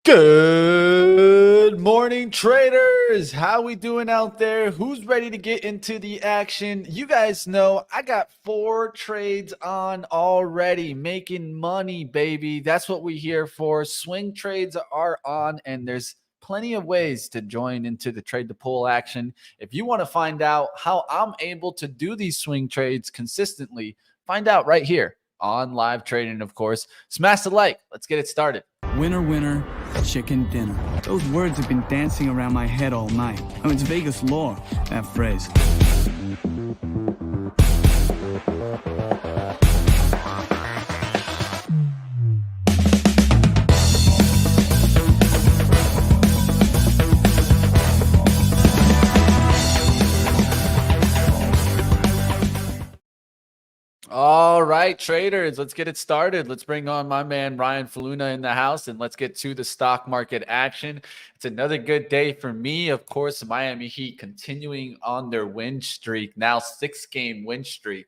Good morning, traders. How we doing out there? Who's ready to get into the action? You guys know I got 4 trades on already, making money, baby. That's what we here for. Swing trades are on, and there's plenty of ways to join into the trade to pull action. If you want to find out how I'm able to do these swing trades consistently, find out right here on live trading, of course. Smash the like. Let's get it started. Winner, winner, chicken dinner. Those words have been dancing around my head all night. Oh, it's Vegas lore, that phrase. All right, traders, let's get it started. Let's bring on my man Ryan Faluna in the house, and let's get to the stock market action. It's another good day for me. Of course, Miami Heat continuing on their win streak, now 6-game win streak.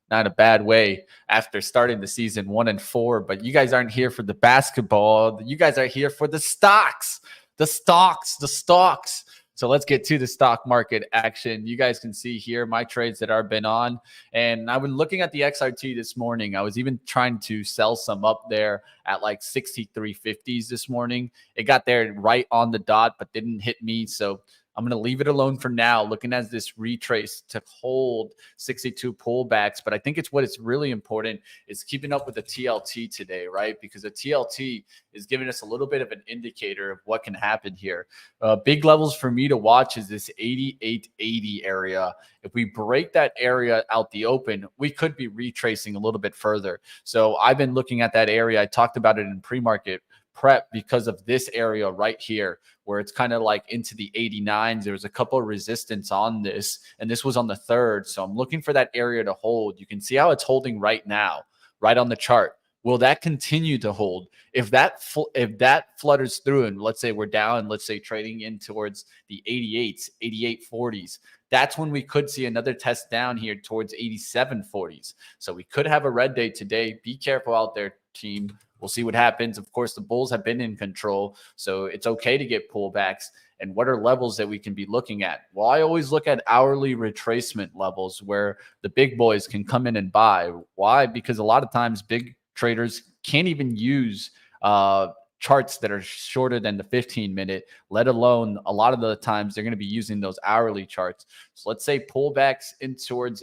Not a bad way after starting the season 1-4, but you guys aren't here for the basketball. You guys are here for the stocks. The stocks. So let's get to the stock market action. You guys can see here my trades that I've been on. And I was looking at the XRT this morning. I was even trying to sell some up there at like 63.50s this morning. It got there right on the dot, but didn't hit me. So I'm going to leave it alone for now, looking at this retrace to hold 62 pullbacks. But I think it's really important is keeping up with the TLT today, right? Because the TLT is giving us a little bit of an indicator of what can happen here. Big levels for me to watch is this 88.80 area. If we break that area out the open, we could be retracing a little bit further. So I've been looking at that area. I talked about it in pre-market prep because of this area right here where it's kind of like into the 89s. There was a couple of resistance on this, and this was on the 3rd. So I'm looking for that area to hold. You can see how it's holding right now, right on the chart. Will that continue to hold? If that flutters through, and let's say we're down, let's say trading in towards the 88s, 88.40s, that's when we could see another test down here towards 87.40s. So we could have a red day today. Be careful out there, team. We'll see what happens. Of course, the bulls have been in control, so it's okay to get pullbacks. And what are levels that we can be looking at? Well, I always look at hourly retracement levels where the big boys can come in and buy. Why? Because a lot of times big traders can't even use charts that are shorter than the 15-minute, let alone a lot of the times they're going to be using those hourly charts. So let's say pullbacks in towards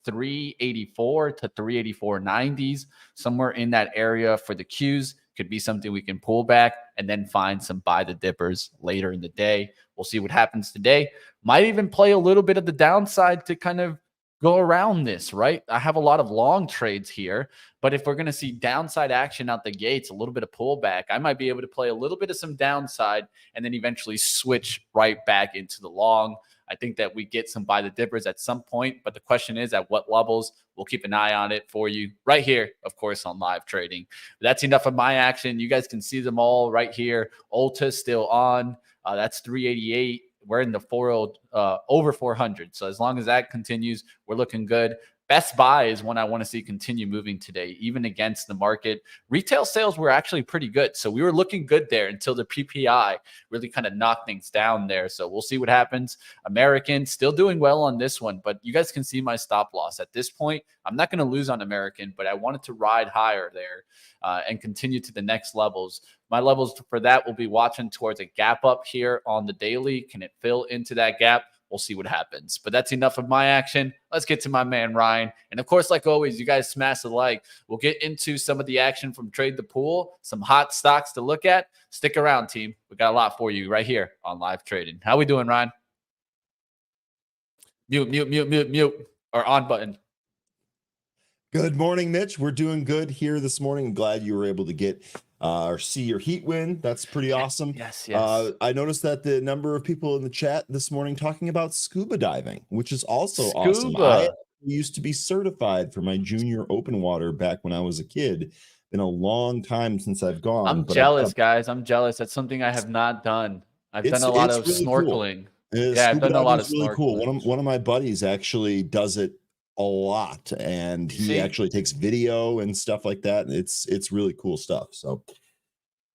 384 to 384.90s, somewhere in that area for the Qs could be something we can pull back and then find some buy the dippers later in the day. We'll see what happens today. Might even play a little bit of the downside to kind of go around this, right? I have a lot of long trades here, but if we're going to see downside action out the gates, a little bit of pullback, I might be able to play a little bit of some downside and then eventually switch right back into the long. I think that we get some buy the dippers at some point, but the question is at what levels. We'll keep an eye on it for you right here, of course, on live trading. But that's enough of my action. You guys can see them all right here. Ulta still on. That's 388. We're in the 40 over 400. So as long as that continues, we're looking good. Best Buy is one I want to see continue moving today, even against the market. Retail sales were actually pretty good. So we were looking good there until the PPI really kind of knocked things down there. So we'll see what happens. American still doing well on this one, but you guys can see my stop loss. At this point, I'm not going to lose on American, but I wanted to ride higher there and continue to the next levels. My levels for that will be watching towards a gap up here on the daily. Can it fill into that gap? We'll see what happens. But that's enough of my action. Let's get to my man, Ryan. And of course, like always, you guys smash the like. We'll get into some of the action from Trade the Pool, some hot stocks to look at. Stick around, team. We got a lot for you right here on Live Trading. How we doing, Ryan? Mute, or on button. Good morning, Mitch. We're doing good here this morning. I'm glad you were able to get or see your Heat win. That's pretty awesome. Yes. I noticed that the number of people in the chat this morning talking about scuba diving, which is also awesome. I used to be certified for my junior open water back when I was a kid. Been a long time since I've gone. I'm jealous, guys. I'm jealous. That's something I have not done. I've done a lot of really snorkeling. Cool. Yeah, I've done a lot of really snorkeling. Cool. One of my buddies actually does it a lot, and he actually takes video and stuff like that. It's really cool stuff. So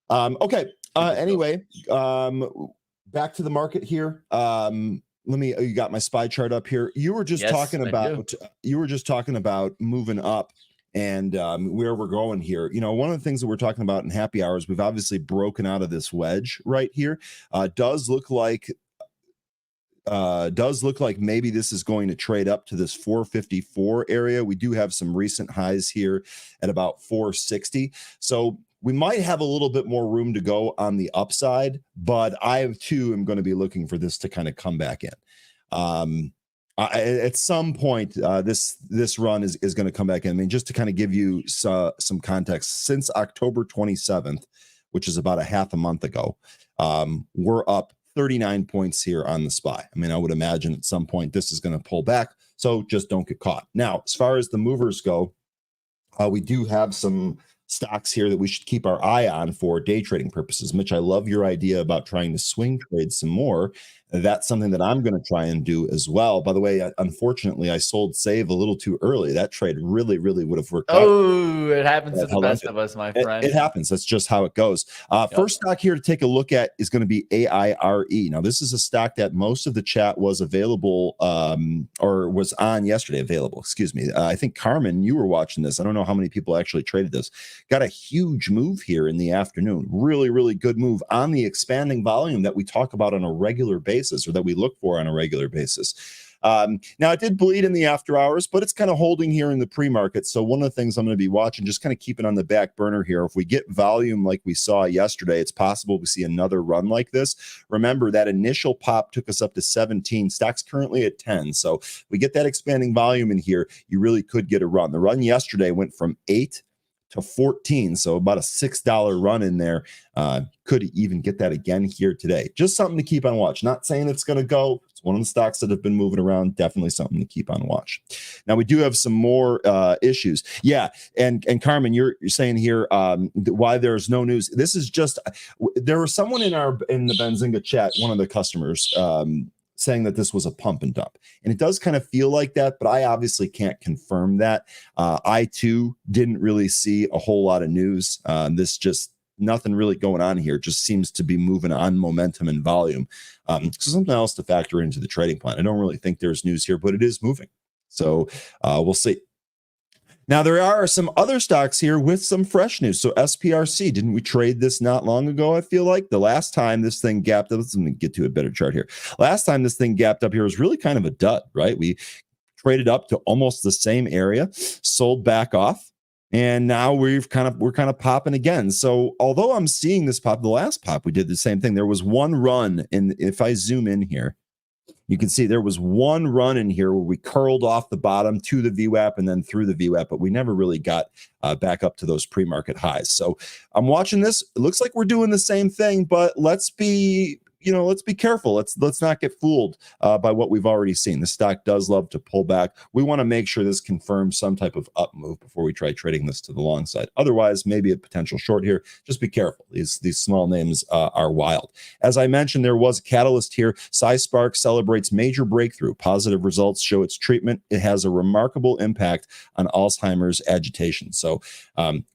okay, Anyway, back to the market here. You got my SPY chart up here. You were just talking about moving up and where we're going here. You know, one of the things that we're talking about in happy hours, we've obviously broken out of this wedge right here. Does look like maybe this is going to trade up to this 454 area. We do have some recent highs here at about 460. So we might have a little bit more room to go on the upside, but I too am going to be looking for this to kind of come back in. At some point, this run is going to come back in. I mean, just to kind of give you some context, since October 27th, which is about a half a month ago, we're up 39 points here on the SPY. I mean, I would imagine at some point this is going to pull back, so just don't get caught. Now, as far as the movers go, we do have some stocks here that we should keep our eye on for day trading purposes. Mitch, I love your idea about trying to swing trade some more. That's something that I'm going to try and do as well. By the way, unfortunately, I sold Save a little too early. That trade really would have worked out. Oh, it happens to the best of us, my friend. It happens. That's just how it goes. First stock here to take a look at is going to be AIRE. Now, this is a stock that most of the chat was available or was on yesterday available. Excuse me. I think, Carmen, you were watching this. I don't know how many people actually traded this. Got a huge move here in the afternoon. Really good move on the expanding volume that we talk about on a regular basis, or that we look for on a regular basis. Now, it did bleed in the after hours, but it's kind of holding here in the pre-market. So one of the things I'm going to be watching, just kind of keeping on the back burner here. If we get volume like we saw yesterday, it's possible we see another run like this. Remember, that initial pop took us up to 17. Stock's currently at 10. So if we get that expanding volume in here, you really could get a run. The run yesterday went from 8 to 14, so about a $6 run in there. Could even get that again here today. Just something to keep on watch. Not saying it's going to go. It's one of the stocks that have been moving around. Definitely something to keep on watch. Now, we do have some more issues. Yeah, and Carmen, you're saying here why there's no news. This is just there was someone in the Benzinga chat, one of the customers, saying that this was a pump and dump. And it does kind of feel like that, but I obviously can't confirm that. I too didn't really see a whole lot of news. This just nothing really going on here. It just seems to be moving on momentum and volume. So something else to factor into the trading plan. I don't really think there's news here, but it is moving. So we'll see. Now, there are some other stocks here with some fresh news. So SPRC, didn't we trade this not long ago? I feel like the last time this thing gapped up, let me get to a better chart here. Last time this thing gapped up here was really kind of a dud, right? We traded up to almost the same area, sold back off, and now we're kind of popping again. So although I'm seeing this pop, the last pop, we did the same thing. There was one run, and if I zoom in here, you can see there was one run in here where we curled off the bottom to the VWAP and then through the VWAP, but we never really got back up to those pre-market highs. So I'm watching this. It looks like we're doing the same thing, but let's be careful. Let's not get fooled by what we've already seen. The stock does love to pull back. We want to make sure this confirms some type of up move before we try trading this to the long side. Otherwise, maybe a potential short here. Just be careful. These small names are wild. As I mentioned, there was a catalyst here. SciSpark celebrates major breakthrough. Positive results show its treatment. It has a remarkable impact on Alzheimer's agitation. So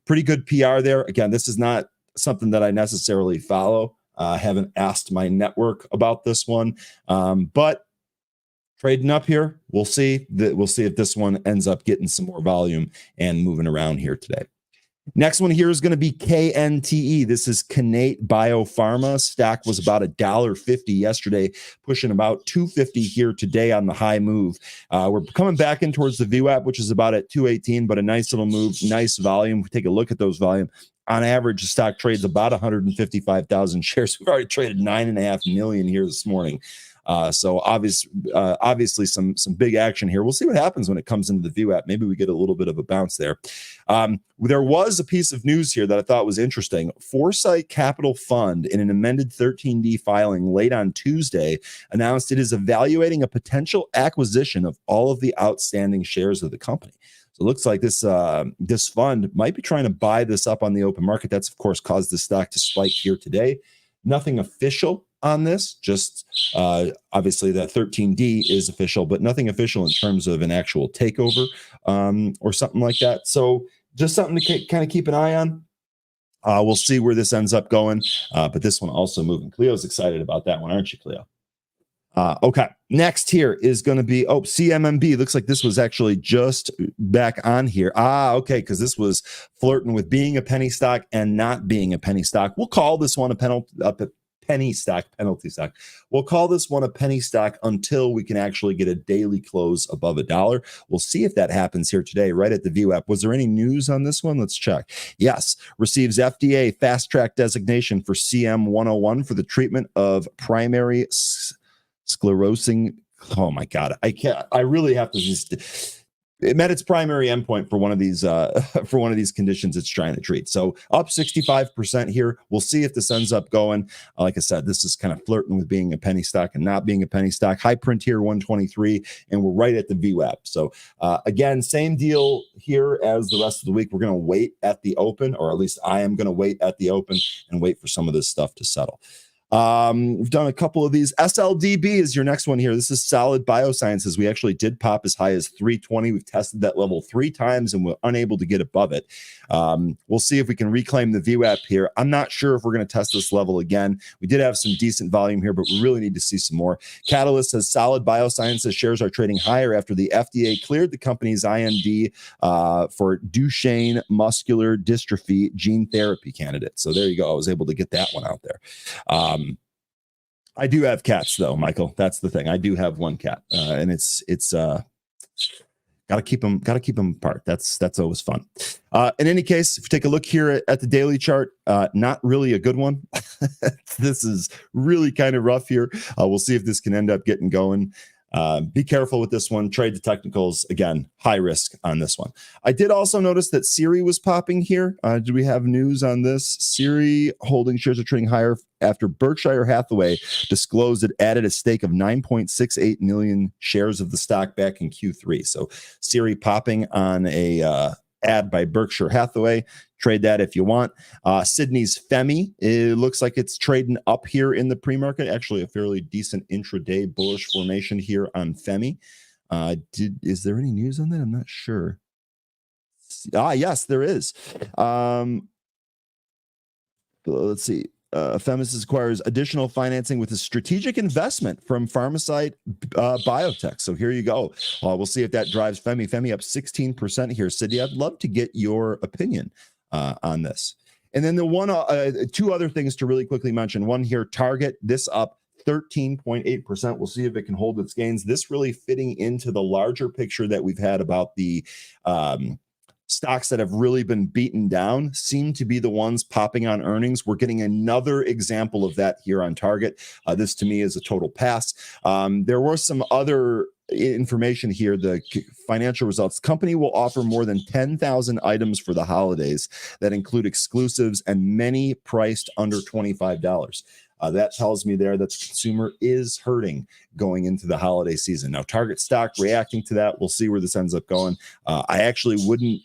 pretty good PR there. Again, this is not something that I necessarily follow. Haven't asked my network about this one, but trading up here, we'll see if this one ends up getting some more volume and moving around here today. Next one here is going to be KNTE. This is Kinnate Biopharma. Stock was about $1.50 yesterday, pushing about $2.50 here today on the high move. We're coming back in towards the VWAP, which is about at 218, but a nice little move, nice volume. We take a look at those volume. On average, the stock trades about 155,000 shares. We've already traded 9.5 million here this morning. So obviously some big action here. We'll see what happens when it comes into the VWAP. Maybe we get a little bit of a bounce there. There was a piece of news here that I thought was interesting. Foresight Capital Fund, in an amended 13D filing late on Tuesday, announced it is evaluating a potential acquisition of all of the outstanding shares of the company. So it looks like this fund might be trying to buy this up on the open market. That's, of course, caused the stock to spike here today. Nothing official on this, just obviously that 13D is official, but nothing official in terms of an actual takeover or something like that. So just something to kind of keep an eye on. We'll see where this ends up going, but this one also moving. Cleo's excited about that one, aren't you, Cleo? Okay, next here is going to be, CMMB. Looks like this was actually just back on here. Okay, because this was flirting with being a penny stock and not being a penny stock. We'll call this one a penny stock, penalty stock. We'll call this one a penny stock until we can actually get a daily close above $1. We'll see if that happens here today, right at the View app. Was there any news on this one? Let's check. Yes, receives FDA fast track designation for CM101 for the treatment of primary sclerosing. Oh my God, I really have to just. It met its primary endpoint for one of these conditions it's trying to treat. So up 65% here. We'll see if this ends up going. Like I said, this is kind of flirting with being a penny stock and not being a penny stock. High print here 123, and we're right at the VWAP. So again, same deal here as the rest of the week. We're going to wait at the open, or at least I am going to wait at the open and wait for some of this stuff to settle. We've done a couple of these. SLDB is your next one here. This is Solid Biosciences. We actually did pop as high as 320. We've tested that level 3 times and we're unable to get above it. We'll see if we can reclaim the VWAP here. I'm not sure if we're going to test this level again. We did have some decent volume here, but we really need to see some more. Catalyst says Solid Biosciences shares are trading higher after the FDA cleared the company's IND for Duchenne muscular dystrophy gene therapy candidate. So there you go. I was able to get that one out there. I do have cats though, Michael. That's the thing. I do have one cat, and it's gotta keep them apart. That's always fun. In any case, if you take a look here at the daily chart, not really a good one. This is really kind of rough here. We'll see if this can end up getting going. Be careful with this one. Trade the technicals. Again, high risk on this one. I did also notice that Siri was popping here. Do we have news on this? Siri holding shares are trading higher after Berkshire Hathaway disclosed it added a stake of 9.68 million shares of the stock back in Q3. So Siri popping on a ad by Berkshire Hathaway. Trade that if you want. Sydney's Femi, it looks like it's trading up here in the pre-market. Actually, a fairly decent intraday bullish formation here on Femi. Is there any news on that? I'm not sure. Yes, there is. Let's see. Femis acquires additional financing with a strategic investment from Pharmasite Biotech. So here you go. We'll see if that drives Femi. Femi up 16% here. Sydney, I'd love to get your opinion on this. And then the two other things to really quickly mention. One here, Target, this up 13.8%. We'll see if it can hold its gains. This really fitting into the larger picture that we've had about the stocks that have really been beaten down seem to be the ones popping on earnings. We're getting another example of that here on Target. This to me is a total pass. There were some other information here. The financial results. Company will offer more than 10,000 items for the holidays that include exclusives and many priced under $25. That tells me there that the consumer is hurting going into the holiday season. Now, Target stock reacting to that. We'll see where this ends up going. I actually wouldn't,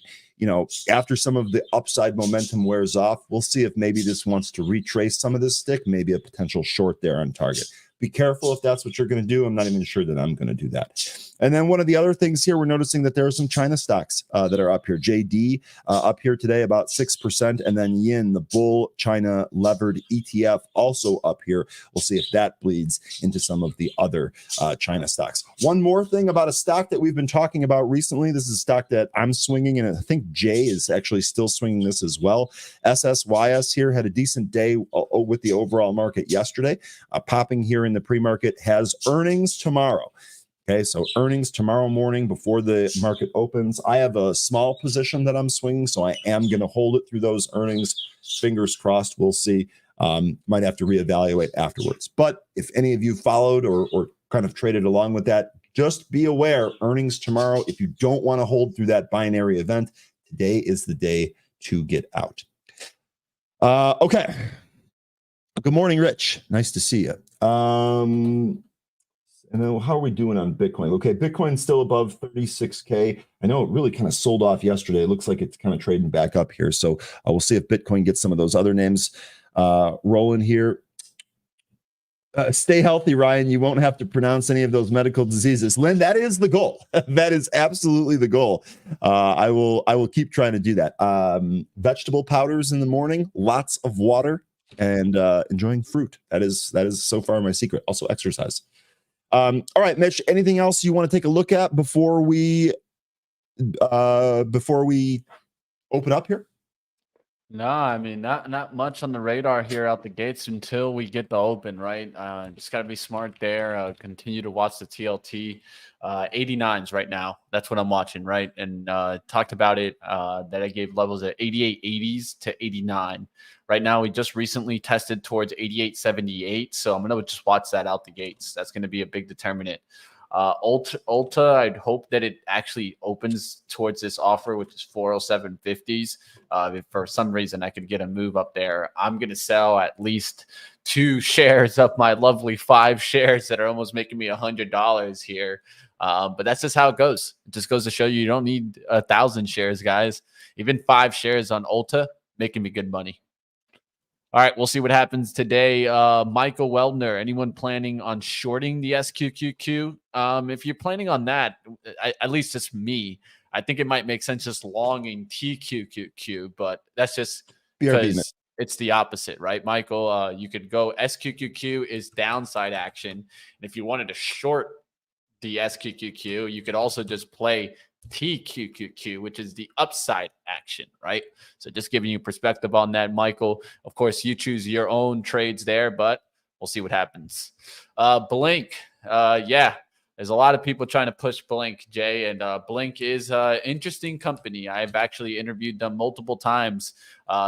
after some of the upside momentum wears off, we'll see if maybe this wants to retrace some of this stick, maybe a potential short there on Target. Be careful if that's what you're going to do. I'm not even sure that I'm going to do that. And then one of the other things here, we're noticing that there are some China stocks that are up here. JD up here today about 6%. And then Yin, the bull China levered ETF, also up here. We'll see if that bleeds into some of the other China stocks. One more thing about a stock that we've been talking about recently. This is a stock that I'm swinging, and I think Jay is actually still swinging this as well. SSYS here had a decent day with the overall market yesterday. Popping here in the pre-market, has earnings tomorrow. Okay, so earnings tomorrow morning before the market opens. I have a small position that I'm swinging, so I am going to hold it through those earnings. Fingers crossed, we'll see. Might have to reevaluate afterwards. But if any of you followed or kind of traded along with that, just be aware, earnings tomorrow. If you don't want to hold through that binary event, today is the day to get out. Okay. Good morning, Rich. Nice to see you. And then how are we doing on Bitcoin? Okay, Bitcoin's still above 36K. I know it really kind of sold off yesterday. It looks like it's kind of trading back up here. So we'll see if Bitcoin gets some of those other names rolling here. Stay healthy, Ryan. You won't have to pronounce any of those medical diseases. Lynn, that is the goal. That is absolutely the goal. I will keep trying to do that. Vegetable powders in the morning, lots of water, and enjoying fruit. That is so far my secret. Also exercise. All right, Mitch, anything else you want to take a look at before we open up here? No, I mean, not much on the radar here out the gates until we get the open, right? Just got to be smart there. Continue to watch the TLT 89s right now. That's what I'm watching, right? And talked about it that I gave levels at 88 80s to 89. Right now, we just recently tested towards 88 78. So I'm going to just watch that out the gates. That's going to be a big determinant. Ulta, I'd hope that it actually opens towards this offer, which is 407.50s. If for some reason I could get a move up there, I'm going to sell at least 2 shares of my lovely 5 shares that are almost making me $100 here. But that's just how it goes. It just goes to show you don't need 1,000 shares, guys. Even 5 shares on Ulta making me good money. All right, we'll see what happens today. Michael Weldner, anyone planning on shorting the SQQQ? If you're planning on that, at least it's me. I think it might make sense just longing TQQQ, but that's just because it's the opposite, right, Michael? You could go SQQQ is downside action. And if you wanted to short the SQQQ, you could also just play TQQQ, which is the upside action, right? So just giving you perspective on that, Michael. Of course, you choose your own trades there, but we'll see what happens. Blink, yeah, there's a lot of people trying to push Blink, Jay, and Blink is an interesting company. I've actually interviewed them multiple times,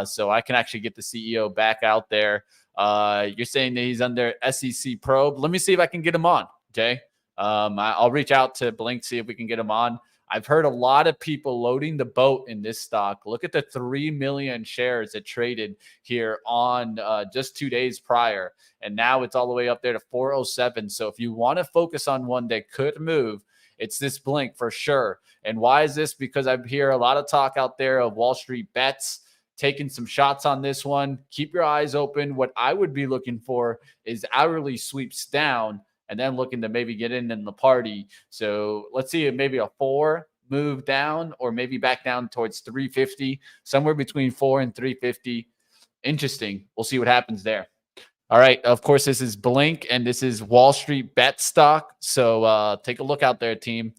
so I can actually get the CEO back out there. You're saying that he's under SEC probe. Let me see if I can get him on, Jay. I'll reach out to Blink, see if we can get him on. I've heard a lot of people loading the boat in this stock. Look at the 3 million shares that traded here on just 2 days prior. And now it's all the way up there to 407. So if you want to focus on one that could move, it's this Blink for sure. And why is this? Because I hear a lot of talk out there of Wall Street bets, taking some shots on this one. Keep your eyes open. What I would be looking for is hourly sweeps down, and then looking to maybe get in the party. So let's see if maybe a 4 move down or maybe back down towards 350, somewhere between 4 and 350. Interesting. We'll see what happens there. All right. Of course, this is Blink and this is Wall Street bet stock. So take a look out there, team.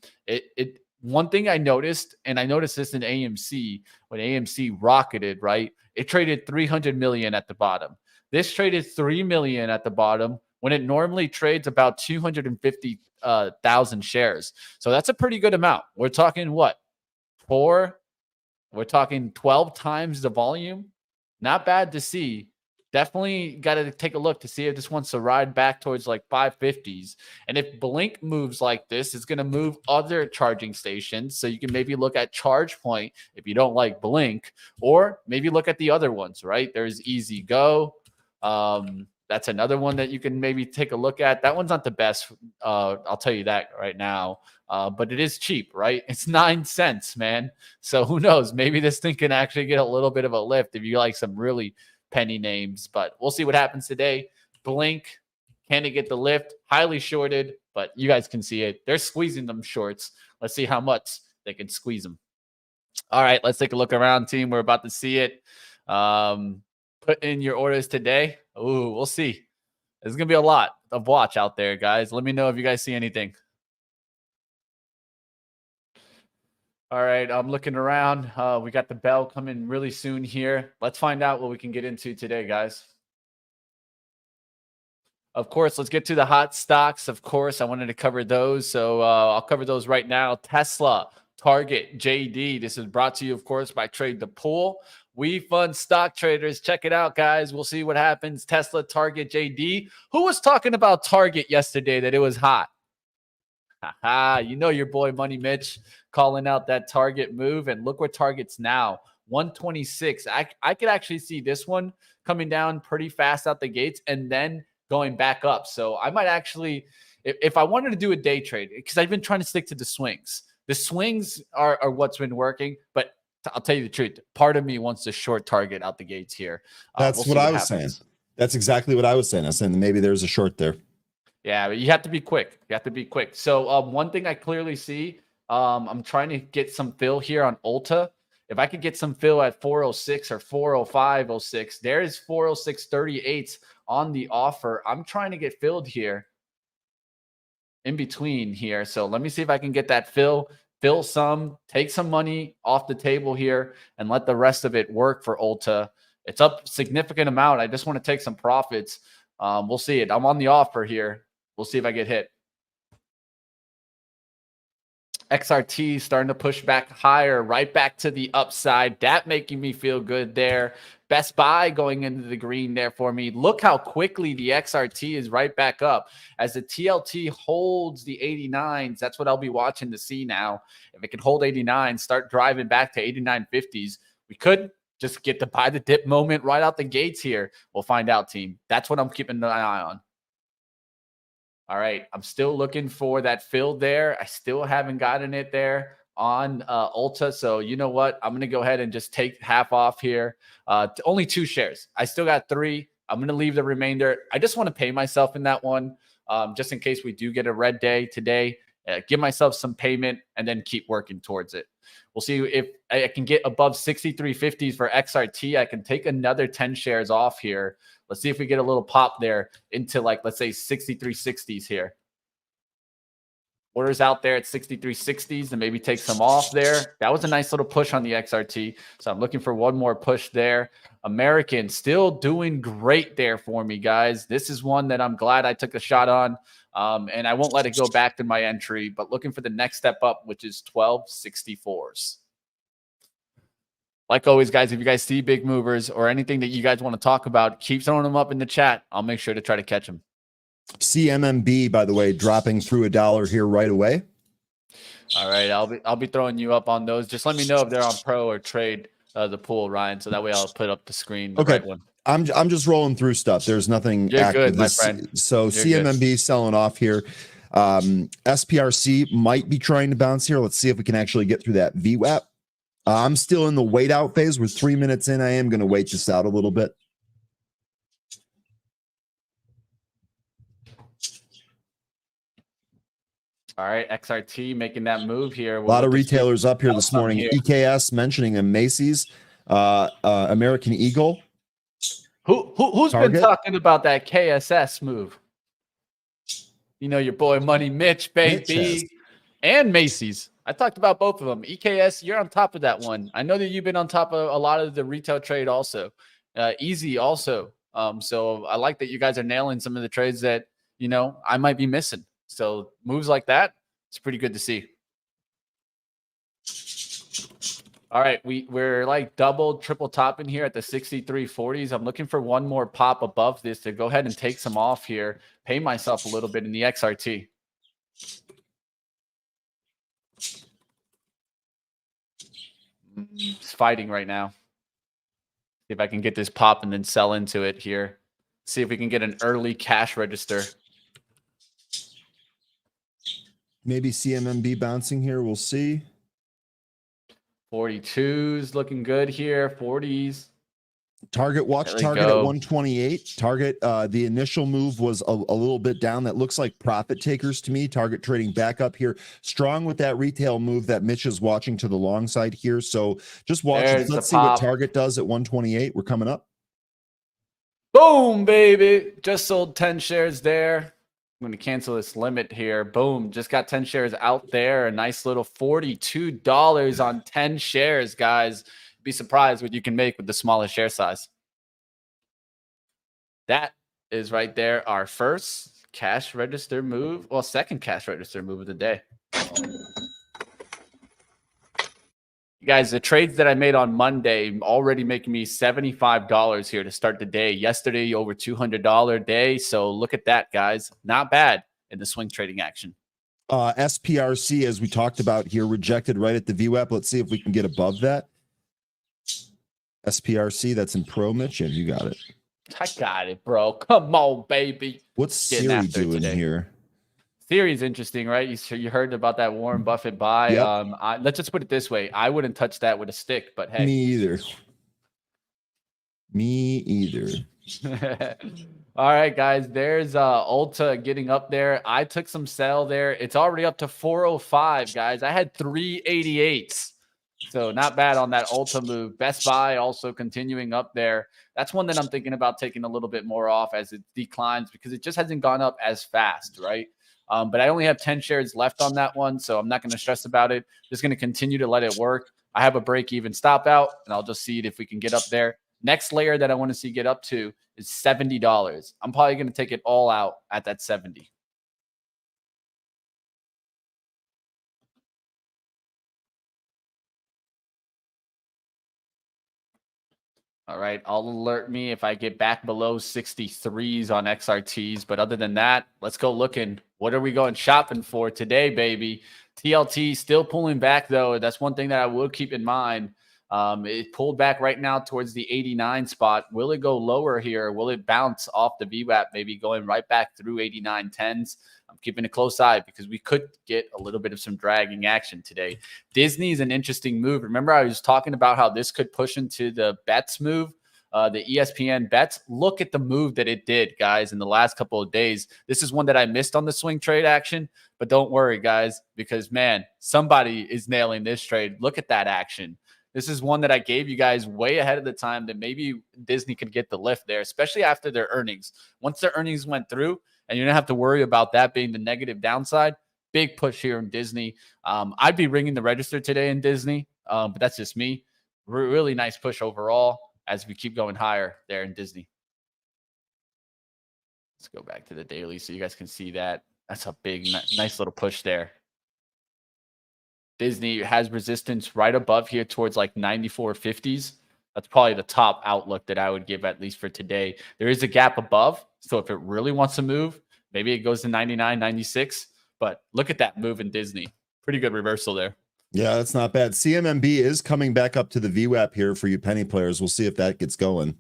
One thing I noticed, and I noticed this in AMC, when AMC rocketed, right? It traded 300 million at the bottom. This traded 3 million at the bottom, when it normally trades about 250,000 shares. So that's a pretty good amount. We're talking what? 4? We're talking 12 times the volume. Not bad to see. Definitely got to take a look to see if this wants to ride back towards like 550s. And if Blink moves like this, it's going to move other charging stations. So you can maybe look at ChargePoint if you don't like Blink, or maybe look at the other ones, right? There's Easy Go. That's another one that you can maybe take a look at. That one's not the best. I'll tell you that right now. But it is cheap, right? It's 9 cents, man. So who knows? Maybe this thing can actually get a little bit of a lift if you like some really penny names. But we'll see what happens today. Blink, can it get the lift? Highly shorted, but you guys can see it. They're squeezing them shorts. Let's see how much they can squeeze them. All right, let's take a look around, team. We're about to see it. Put in your orders today. Ooh, we'll see. There's going to be a lot of watch out there, guys. Let me know if you guys see anything. All right, I'm looking around. We got the bell coming really soon here. Let's find out what we can get into today, guys. Of course, let's get to the hot stocks. Of course, I wanted to cover those, so I'll cover those right now. Tesla, Target, JD. This is brought to you, of course, by Trade the Pool. We fund stock traders. Check it out, guys. We'll see what happens. Tesla, Target, JD. Who was talking about Target yesterday that it was hot? You know your boy Money Mitch calling out that Target move. And look where Target's now, 126. I could actually see this one coming down pretty fast out the gates and then going back up. So I might actually, if I wanted to do a day trade, because I've been trying to stick to the swings. The swings are what's been working, but I'll tell you the truth. Part of me wants to short Target out the gates here. That's what I was saying. That's exactly what I was saying. I was saying maybe there's a short there. Yeah, but you have to be quick. You have to be quick. So one thing I clearly see, I'm trying to get some fill here on Ulta. If I could get some fill at 406 or 405.06, there is 406.38 on the offer. I'm trying to get filled here in between here. So let me see if I can get that fill some, take some money off the table here, and let the rest of it work for Ulta. It's up a significant amount. I just want to take some profits. We'll see it. I'm on the offer here. We'll see if I get hit. XRT starting to push back higher, right back to the upside. That making me feel good there. Best Buy going into the green there for me. Look how quickly the XRT is right back up. As the TLT holds the 89s, that's what I'll be watching to see now. If it can hold 89, start driving back to 89.50s, we could just get to buy the dip moment right out the gates here. We'll find out, team. That's what I'm keeping an eye on. All right, I'm still looking for that fill there. I still haven't gotten it there on Ulta. So you know what? I'm going to go ahead and just take half off here. Only 2 shares. I still got 3. I'm going to leave the remainder. I just want to pay myself in that one just in case we do get a red day today. Give myself some payment and then keep working towards it. We'll see if I can get above 63.50s for XRT. I can take another 10 shares off here. Let's see if we get a little pop there into, like, let's say 63.60s here. Orders out there at 63.60s and maybe take some off there. That was a nice little push on the XRT. So I'm looking for one more push there. American still doing great there for me, guys. This is one that I'm glad I took a shot on. And I won't let it go back to my entry, but looking for the next step up, which is 12.64s. Like always, guys, if you guys see big movers or anything that you guys want to talk about, keep throwing them up in the chat. I'll make sure to try to catch them. CMMB, by the way, dropping through $1 here right away. All right, I'll be throwing you up on those. Just let me know if they're on pro or trade the pool, Ryan, so that way I'll put up the screen. The right one. I'm just rolling through stuff. There's nothing You're active. good, my friend. So You're CMMB good. selling off here. SPRC might be trying to bounce here. Let's see if we can actually get through that VWAP. I'm still in the wait out phase. We're 3 minutes in. I am going to wait this out a little bit. All right, XRT making that move here. A lot of retailers up here this morning. EKS mentioning a Macy's, American Eagle. Who's Target? been talking about that KSS move? You know, your boy Money Mitch, baby, and Macy's. I talked about both of them. EKS, you're on top of that one. I know that you've been on top of a lot of the retail trade also. Easy also. So I like that you guys are nailing some of the trades that, you know, I might be missing. So moves like that, it's pretty good to see. All right, we're like double, triple topping here at the 63.40s. I'm looking for one more pop above this to go ahead and take some off here, pay myself a little bit in the XRT. It's fighting right now. See if I can get this pop and then sell into it here. See if we can get an early cash register. Maybe CMMB bouncing here. We'll see. 42s looking good here. 40s. Target watch target at 128. Target, the initial move was a little bit down. That looks like profit takers to me. Target trading back up here. Strong with that retail move that Mitch is watching to the long side here. So just watch. Let's see what Target does at 128. We're coming up. Boom, baby. Just sold 10 shares there. I'm going to cancel this limit here. Boom. Just got 10 shares out there. A nice little $42 on 10 shares, guys. Be surprised what you can make with the smallest share size. That is right there our first cash register move. Well, second cash register move of the day. You guys, the trades that I made on Monday already making me $75 here to start the day. Yesterday, over $200 day. So look at that, guys. Not bad in the swing trading action. SPRC, as we talked about here, rejected right at the VWAP. Let's see if we can get above that. SPRC, that's in pro, Mitch. Yeah, you got it. I got it, bro. Come on, baby. What's Siri doing here? Siri's interesting, right? You heard about that Warren Buffett buy. Yep. Let's just put it this way. I wouldn't touch that with a stick, but hey. Me either. Me either. All right, guys. There's Ulta getting up there. I took some sell there. It's already up to 405, guys. I had 388s. So not bad on that Ulta move. Best Buy also continuing up there. That's one that I'm thinking about taking a little bit more off as it declines because it just hasn't gone up as fast, right? But I only have 10 shares left on that one, so I'm not going to stress about it. Just going to continue to let it work. I have a break even stop out, and I'll just see it if we can get up there. Next layer that I want to see get up to is $70. I'm probably going to take it all out at that 70. All right, I'll alert me if I get back below 63s on XRTs. But other than that, let's go looking. What are we going shopping for today, baby? TLT still pulling back, though. That's one thing that I will keep in mind. It pulled back right now towards the 89 spot. Will it go lower here? Will it bounce off the VWAP, maybe going right back through 89.10s? I'm keeping a close eye because we could get a little bit of some dragging action today. Disney is an interesting move. Remember, I was talking about how this could push into the bets move, the ESPN bets. Look at the move that it did, guys, in the last couple of days. This is one that I missed on the swing trade action, but don't worry, guys, because, man, somebody is nailing this trade. Look at that action. This is one that I gave you guys way ahead of the time that maybe Disney could get the lift there, especially after their earnings. Once their earnings went through, and you don't have to worry about that being the negative downside, big push here in Disney. I'd be ringing the register today in Disney, but that's just me. Really nice push overall as we keep going higher there in Disney. Let's go back to the daily so you guys can see that. That's a big, nice little push there. Disney has resistance right above here towards like 94.50s. That's probably the top outlook that I would give, at least for today. There is a gap above. So if it really wants to move, maybe it goes to 99, 96. But look at that move in Disney. Pretty good reversal there. Yeah, that's not bad. CMMB is coming back up to the VWAP here for you penny players. We'll see if that gets going.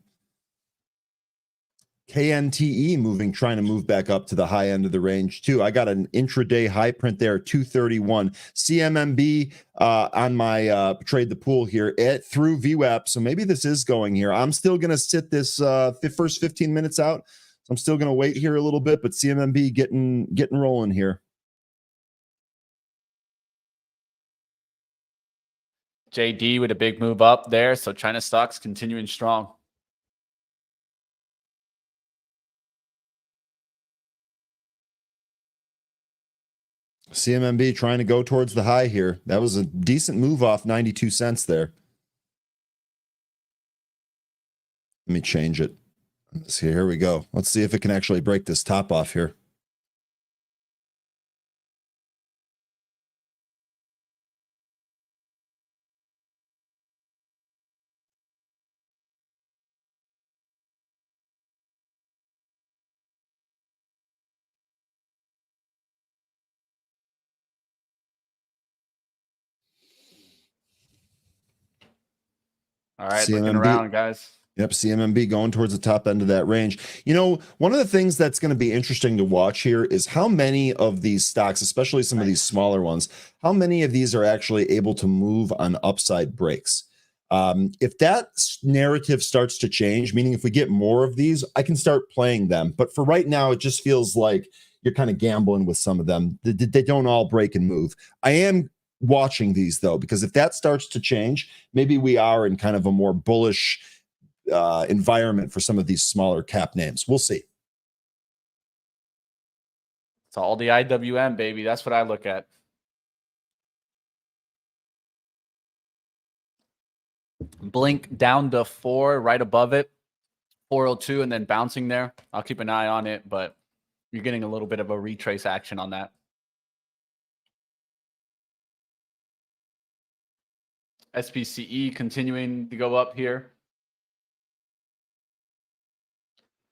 KNTE trying to move back up to the high end of the range too. I got an intraday high print there, 231. CMMB on my trade the pool here through VWAP. So maybe this is going here. I'm still going to sit this first 15 minutes out. So I'm still going to wait here a little bit, but CMMB getting rolling here. JD with a big move up there. So China stocks continuing strong. CMMB trying to go towards the high here. That was a decent move off 92 cents there. Let me change it. Let's see. Here we go. Let's see if it can actually break this top off here. All right, CMMB. Looking around, guys. Yep, CMMB going towards the top end of that range. You know, one of the things that's going to be interesting to watch here is how many of these stocks, especially some of these smaller ones, how many of these are actually able to move on upside breaks. If that narrative starts to change, meaning if we get more of these, I can start playing them. But for right now, it just feels like you're kind of gambling with some of them. They don't all break and move. I am watching these, though, because if that starts to change, maybe we are in kind of a more bullish environment for some of these smaller cap names. We'll see. It's all the IWM, baby. That's what I look at. Blink down to 4, right above it, 402, and then bouncing there. I'll keep an eye on it, but you're getting a little bit of a retrace action on that. SPCE continuing to go up here.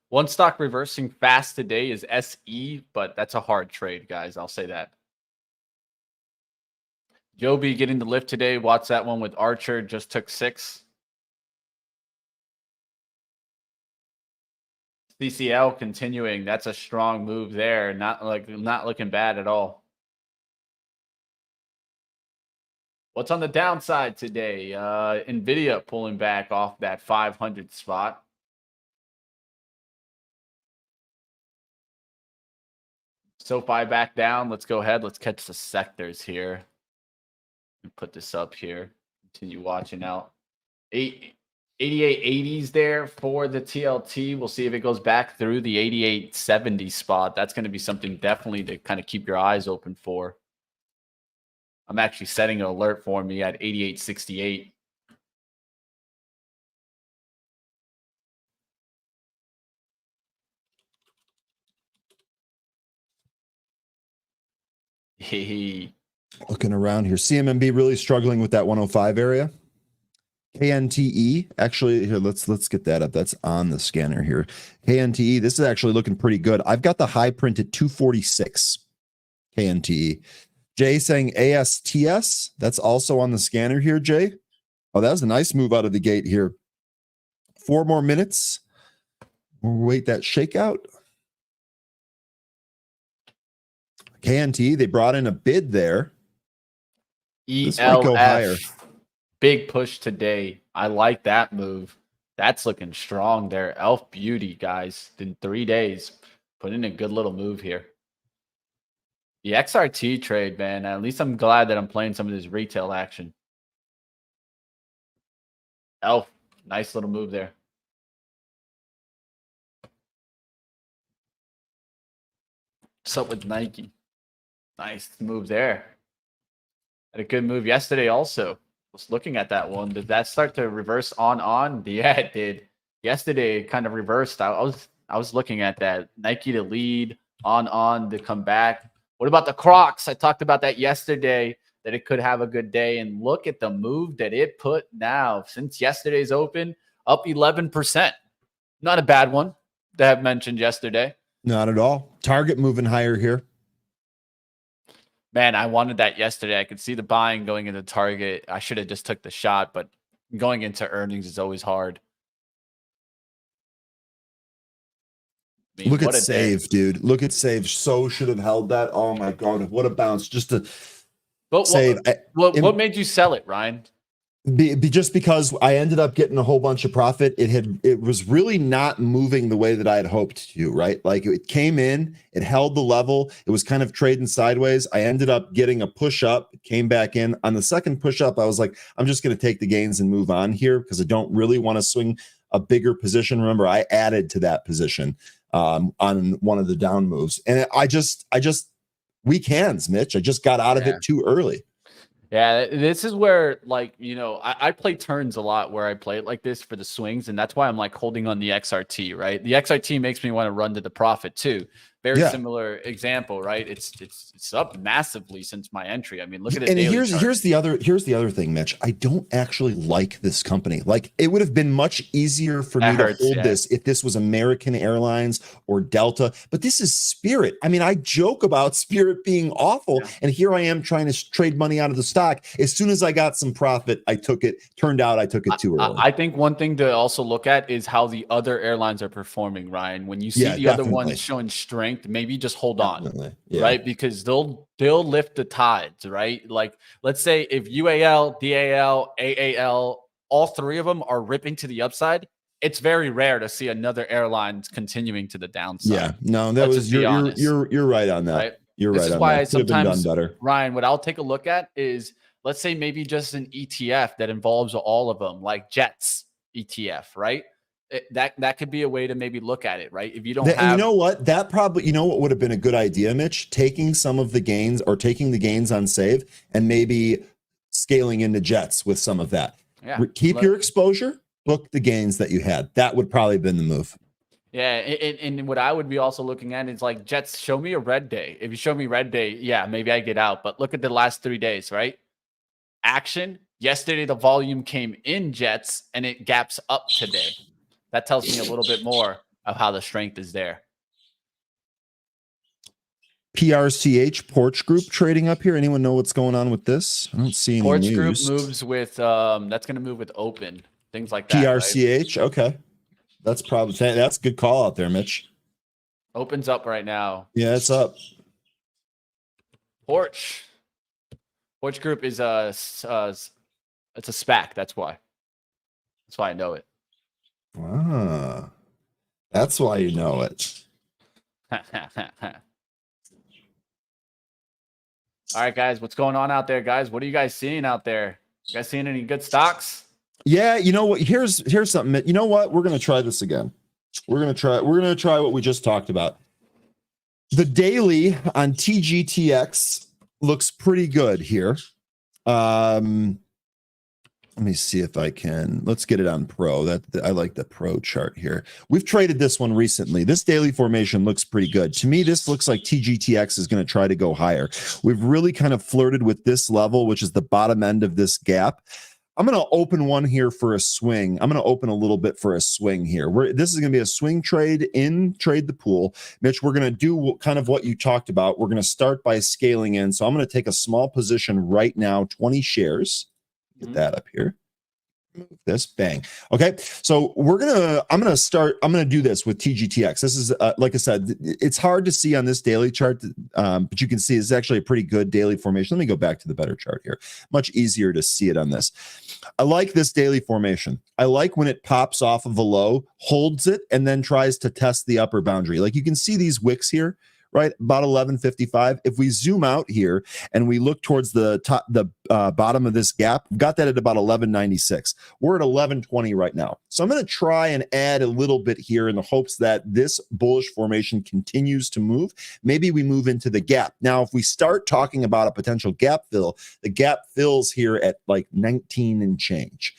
One stock reversing fast today is SE, but that's a hard trade, guys. I'll say that. Joby getting the lift today. Watch that one with Archer. Just took 6. CCL continuing. That's a strong move there. Not looking bad at all. What's on the downside today? Nvidia pulling back off that 500 spot. SoFi back down. Let's go ahead. Let's catch the sectors here. Put this up here. Continue watching out. 88.80s there for the TLT. We'll see if it goes back through the 88.70 spot. That's going to be something definitely to kind of keep your eyes open for. I'm actually setting an alert for me at 88.68. Hey. Looking around here, CMMB really struggling with that 105 area. KNTE, actually, here, let's get that up. That's on the scanner here. KNTE, this is actually looking pretty good. I've got the high print at 246. KNTE. Jay saying ASTS, that's also on the scanner here, Jay. Oh, that was a nice move out of the gate here. 4 more minutes. We'll wait that shakeout. KNTE, they brought in a bid there. This might go higher. Big push today. I like that move. That's looking strong there. Elf Beauty, guys, in 3 days. Put in a good little move here. The XRT trade, man. At least I'm glad that I'm playing some of this retail action. Elf, nice little move there. What's up with Nike? Nice move there. Had a good move yesterday also. Was looking at that one. Did that start to reverse on? Yeah, it did. Yesterday it kind of reversed. I was looking at that. Nike to lead, on to come back. What about the Crocs? I talked about that yesterday, that it could have a good day. And look at the move that it put now. Since yesterday's open, up 11%. Not a bad one to have mentioned yesterday. Not at all. Target moving higher here. Man, I wanted that yesterday. I could see the buying going into Target. I should have just took the shot, but going into earnings is always hard. I mean, look at Save, dude. Look at Save. So should have held that. Oh my God, what a bounce! Just to Save. What made you sell it, Ryan? Just because I ended up getting a whole bunch of profit. It was really not moving the way that I had hoped to, right? Like it came in, it held the level, it was kind of trading sideways. I ended up getting a push up, it came back in. On the second push up, I was like, I'm just going to take the gains and move on here because I don't really want to swing a bigger position. Remember, I added to that position on one of the down moves. And I just weak hands, Mitch. I just got out of it too early. Yeah, this is where, like, you know, I play turns a lot where I play it like this for the swings, and that's why I'm like holding on the XRT, right? The XRT makes me want to run to the profit too. Very similar example, right? It's up massively since my entry. I mean, look at it. And here's the other thing, Mitch. I don't actually like this company. Like, it would have been much easier for me to hold this if this was American Airlines or Delta, but this is Spirit. I mean, I joke about Spirit being awful, and here I am trying to trade money out of the stock. As soon as I got some profit, I took it. Turned out I took it too early. I think one thing to also look at is how the other airlines are performing, Ryan. When you see the other ones showing strength, maybe just hold on, right? Because they'll lift the tides, right? Like, let's say if UAL, DAL, AAL, all 3 of them are ripping to the upside, it's very rare to see another airline continuing to the downside. Yeah, no, that was you're right on that. Right? You're right. This is why sometimes, Ryan, what I'll take a look at is, let's say maybe just an ETF that involves all of them, like Jets ETF, right? That could be a way to maybe look at it, right? If you don't have, you know what, that probably, you know what would have been a good idea, Mitch? Taking some of the gains, or taking the gains on Save and maybe scaling into Jets with some of that. Yeah, keep your exposure, book the gains that you had. That would probably have been the move. Yeah, and what I would be also looking at is like, Jets, show me a red day. If you show me red day, yeah, maybe I get out. But look at the last 3 days, right? Action. Yesterday, the volume came in Jets, and it gaps up today. That tells me a little bit more of how the strength is there. PRCH, Porch Group, trading up here. Anyone know what's going on with this? I don't see any Porch news. Group moves with, that's going to move with open, things like that. PRCH, right? Okay. That's probably, that's a good call out there, Mitch. Opens up right now. Yeah, it's up. Porch Group is it's a SPAC. That's why I know it. Ah, that's why you know it. All right, guys, what's going on out there, guys? What are you guys seeing out there? You guys seeing any good stocks? Yeah, you know what? Here's something. You know what? We're gonna try this again. We're gonna try what we just talked about. The daily on TGTX looks pretty good here. Let me see if I can. Let's get it on Pro. I like the Pro chart here. We've traded this one recently. This daily formation looks pretty good. To me, this looks like TGTX is going to try to go higher. We've really kind of flirted with this level, which is the bottom end of this gap. I'm going to open one here for a swing. I'm going to open a little bit for a swing here. This is going to be a swing trade in Trade the Pool. Mitch, we're going to do kind of what you talked about. We're going to start by scaling in. So I'm going to take a small position right now, 20 shares. Get that up here. Move this, bang. Okay, so I'm gonna do this with TGTX. This is like I said, it's hard to see on this daily chart, but you can see it's actually a pretty good daily formation. Let me go back to the better chart here. Much easier to see it on this. I like this daily formation. I like when it pops off of a low, holds it, and then tries to test the upper boundary. Like you can see these wicks here, right? About 1155. If we zoom out here and we look towards the top, the bottom of this gap, we've got that at about 1196. We're at 1120 right now. So I'm going to try and add a little bit here in the hopes that this bullish formation continues to move. Maybe we move into the gap. Now, if we start talking about a potential gap fill, the gap fills here at like 19 and change.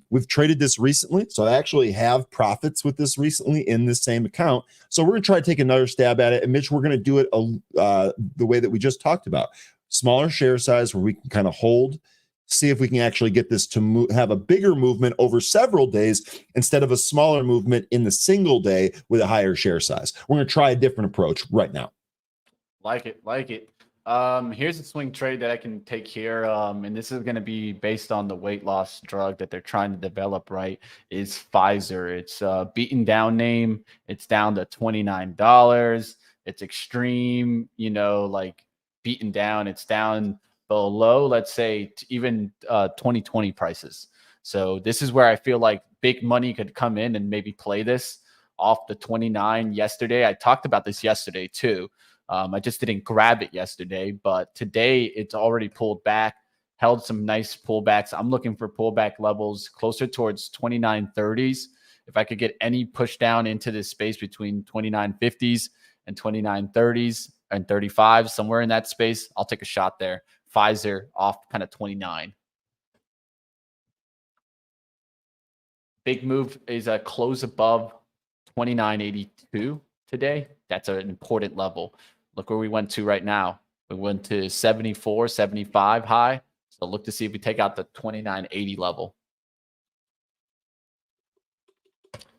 We've traded this recently, so I actually have profits with this recently in this same account. So we're going to try to take another stab at it. And Mitch, we're going to do it the way that we just talked about. Smaller share size where we can kind of hold, see if we can actually get this to have a bigger movement over several days instead of a smaller movement in the single day with a higher share size. We're going to try a different approach right now. Like it. Here's a swing trade that I can take here. And this is going to be based on the weight loss drug that they're trying to develop, right? Is Pfizer. It's a beaten down name. It's down to $29. It's extreme, like beaten down. It's down below, let's say, even 2020 prices. So this is where I feel like big money could come in and maybe play this off the 29 yesterday. I talked about this yesterday too. I just didn't grab it yesterday, but today it's already pulled back, held some nice pullbacks. I'm looking for pullback levels closer towards 2930s. If I could get any push down into this space between 2950s and 2930s and 35, somewhere in that space, I'll take a shot there. Pfizer off kind of 29. Big move is a close above 2982 today. That's an important level. Look where we went to right now. We went to 74, 75 high. So look to see if we take out the 2980 level.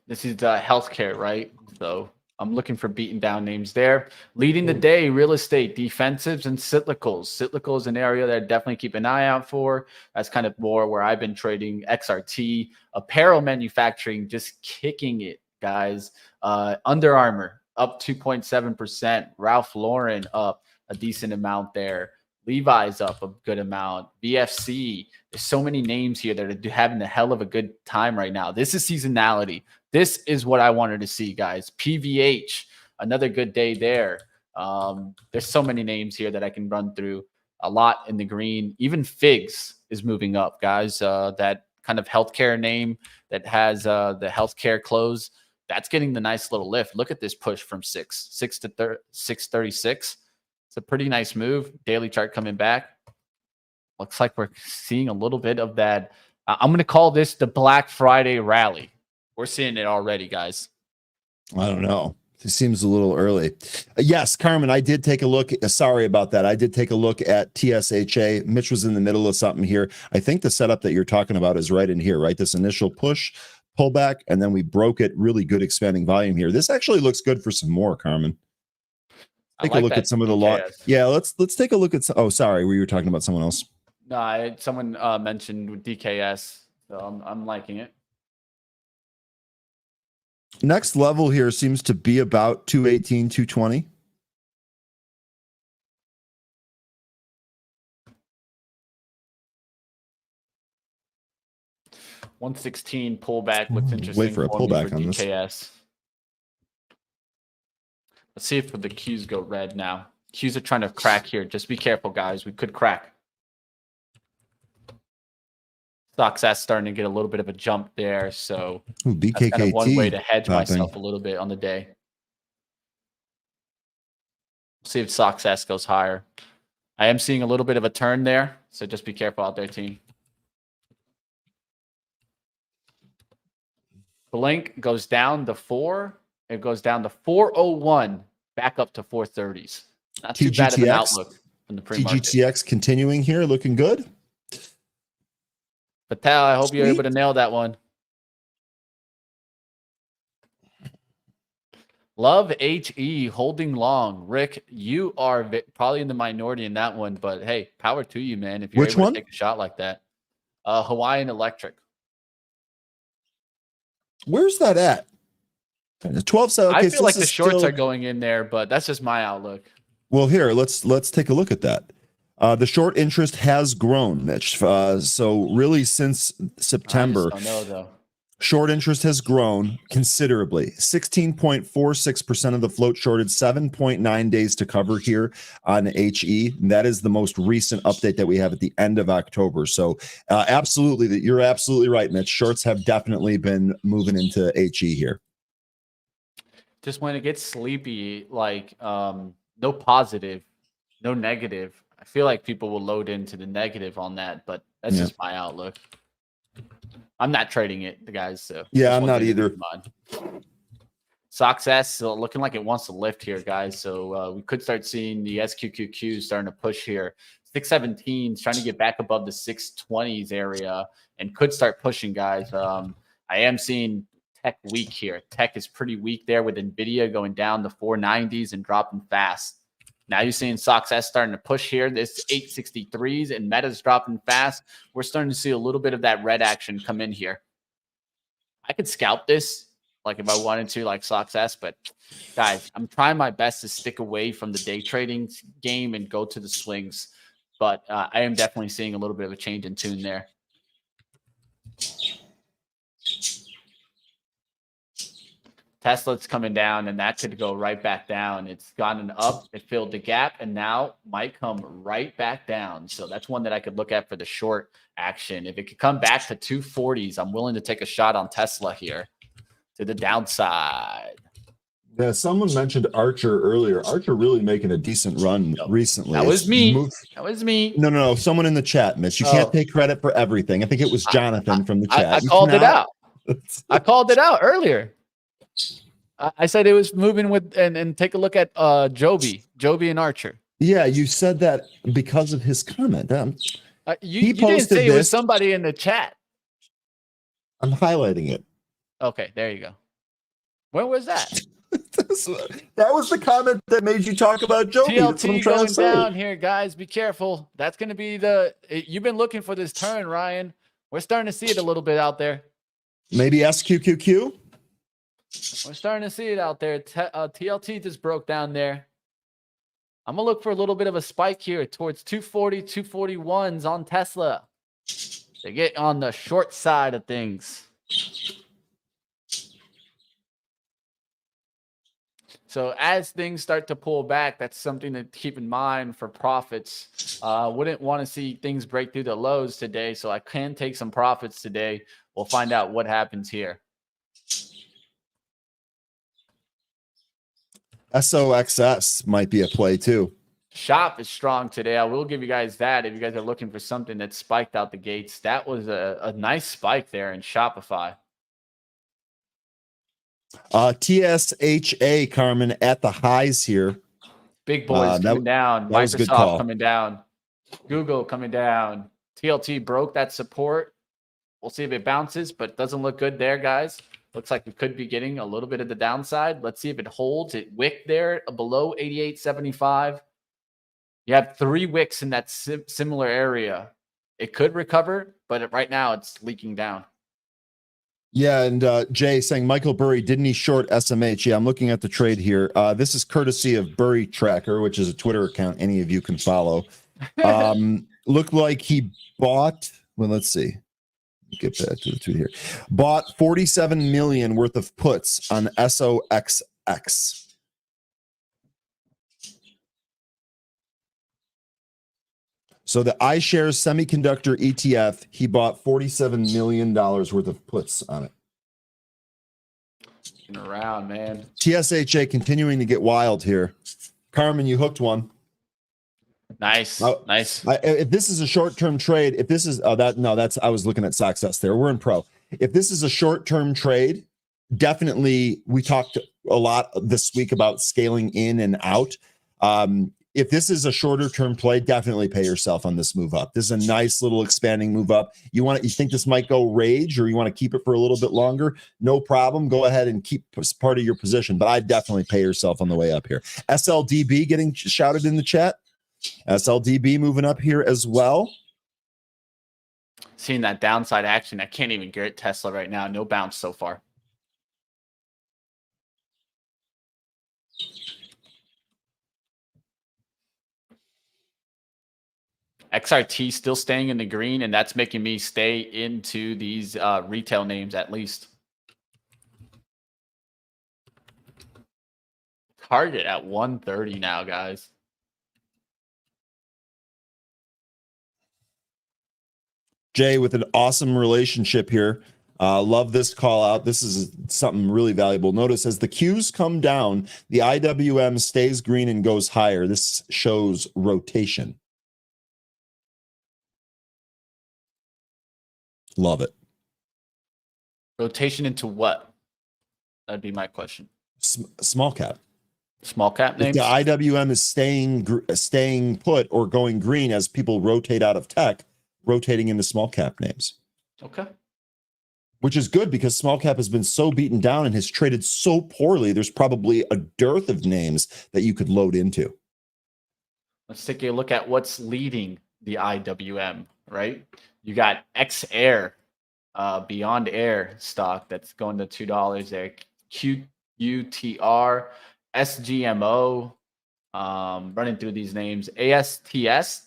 This is healthcare, right? So I'm looking for beaten down names there. Leading the day, real estate, defensives, and cyclicals. Cyclicals, an area that I definitely keep an eye out for. That's kind of more where I've been trading. XRT, apparel manufacturing, just kicking it, guys. Under Armour, up 2.7%. Ralph Lauren up a decent amount there. Levi's up a good amount. BFC. There's so many names here that are having a hell of a good time right now. This is seasonality. This is what I wanted to see, guys. PVH, another good day there. There's so many names here that I can run through. A lot in the green. Even Figs is moving up, guys. That kind of healthcare name that has the healthcare close. That's getting the nice little lift. Look at this push from 6 to 636. It's a pretty nice move. Daily chart coming back. Looks like we're seeing a little bit of that. I'm going to call this the Black Friday rally. We're seeing it already, guys. I don't know. It seems a little early. Yes, Carmen, I did take a look. Sorry about that. I did take a look at TSHA. Mitch was in the middle of something here. I think the setup that you're talking about is right in here, right? This initial push, pullback, and then we broke it. Really good expanding volume here. This actually looks good for some more, Carmen. Take a look at some of the lot. Yeah, let's take a look at. Oh, sorry, were you talking about someone else? No, someone mentioned DKS, so I'm liking it. Next level here seems to be about 218, 220. $116 pullback looks interesting. Wait for a pullback on DKS. Let's see if the Qs go red now. Qs are trying to crack here. Just be careful, guys. We could crack. Stocks that's starting to get a little bit of a jump there. So that's kind of one way to hedge myself a little bit on the day. See if Stocks S goes higher. I am seeing a little bit of a turn there. So just be careful out there, team. Blink goes down to 4. It goes down to 401, back up to 430s. Not too bad of an outlook from the pre-market. TGTX continuing here, looking good. Patel, I hope you're able to nail that one. Love HE holding long. Rick, you are probably in the minority in that one, but hey, power to you, man. If you're able to take a shot like that. Hawaiian Electric. Where's that at? 12. So okay, I feel like the shorts are going in there, but that's just my outlook. Well, here, let's take a look at that. The short interest has grown, Mitch. So really since September, I just don't know, though. Short interest has grown considerably. 16.46% of the float shorted, 7.9 days to cover here on HE. And that is the most recent update that we have at the end of October. So absolutely, you're absolutely right, Mitch. Shorts have definitely been moving into HE here. Just when it gets sleepy, like no positive, no negative. I feel like people will load into the negative on that, but that's just my outlook. I'm not trading it, the guys. So yeah, I'm not either. Stocks S looking like it wants to lift here, guys. So we could start seeing the SQQQ starting to push here. 617 is trying to get back above the 620s area and could start pushing, guys. I am seeing tech weak here. Tech is pretty weak there with NVIDIA going down to 490s and dropping fast. Now you're seeing Stocks S starting to push here. This 863s and Meta's dropping fast. We're starting to see a little bit of that red action come in here. I could scalp this like if I wanted to, like Stocks S, but guys, I'm trying my best to stick away from the day trading game and go to the swings. But I am definitely seeing a little bit of a change in tune there. Tesla's coming down, and that could go right back down. It's gotten up, it filled the gap, and now might come right back down. So that's one that I could look at for the short action. If it could come back to 240s, I'm willing to take a shot on Tesla here to the downside. Yeah, someone mentioned Archer earlier. Archer really making a decent run recently. That was me. That was me. No. Someone in the chat, Mitch. You can't take credit for everything. I think it was Jonathan from the chat. I called it out. I called it out earlier. I said it was moving with, and take a look at Joby and Archer. Yeah, you said that because of his comment. You didn't say it was somebody in the chat. I'm highlighting it. Okay, there you go. When was that? That was the comment that made you talk about Joby. TLT going down here, guys. Be careful. That's going to be you've been looking for this turn, Ryan. We're starting to see it a little bit out there. Maybe SQQQ? We're starting to see it out there. TLT just broke down there. I'm going to look for a little bit of a spike here towards 240, 241s on Tesla. They get on the short side of things. So as things start to pull back, that's something to keep in mind for profits. Wouldn't want to see things break through the lows today, so I can take some profits today. We'll find out what happens here. SOXS might be a play too. Shop is strong today. I will give you guys that if you guys are looking for something that spiked out the gates. That was a nice spike there in Shopify. TSHA, Carmen, at the highs here. Big boys coming down. Microsoft coming down. Google coming down. TLT broke that support. We'll see if it bounces, but it doesn't look good there, guys. Looks like we could be getting a little bit of the downside. Let's see if it holds. It wick there below 88.75. You have 3 wicks in that similar area. It could recover, but right now it's leaking down. Yeah, and Jay saying Michael Burry, didn't he short SMH? Yeah, I'm looking at the trade here. This is courtesy of Burry Tracker, which is a Twitter account any of you can follow. Looked like he bought, well, let's see. Get back to the tweet here. Bought 47 million worth of puts on SOXX. So the iShares Semiconductor ETF, he bought $47 million worth of puts on it. Around, man. TSHA continuing to get wild here. Carmen, you hooked one. Nice. Nice. If this is a short-term trade, if this is I was looking at Success there. We're in pro. If this is a short-term trade, definitely we talked a lot this week about scaling in and out. If this is a shorter term play, definitely pay yourself on this move up. This is a nice little expanding move up. You think this might go rage, or you want to keep it for a little bit longer? No problem. Go ahead and keep part of your position, but I definitely pay yourself on the way up here. SLDB getting shouted in the chat. SLDB moving up here as well. Seeing that downside action. I can't even get Tesla right now. No bounce so far. XRT still staying in the green, and that's making me stay into these retail names at least. Target at 130 now, guys. Jay with an awesome relationship here. Love this call out. This is something really valuable. Notice as the Qs come down, the IWM stays green and goes higher. This shows rotation. Love it. Rotation into what? That'd be my question. Small cap. Small cap names? If the IWM is staying put or going green as people rotate out of tech, rotating into small cap names. Okay. Which is good because small cap has been so beaten down and has traded so poorly. There's probably a dearth of names that you could load into. Let's take a look at what's leading the IWM, right? You got X-Air, Beyond Air stock that's going to $2 there. QUTR, SGMO, running through these names. ASTS,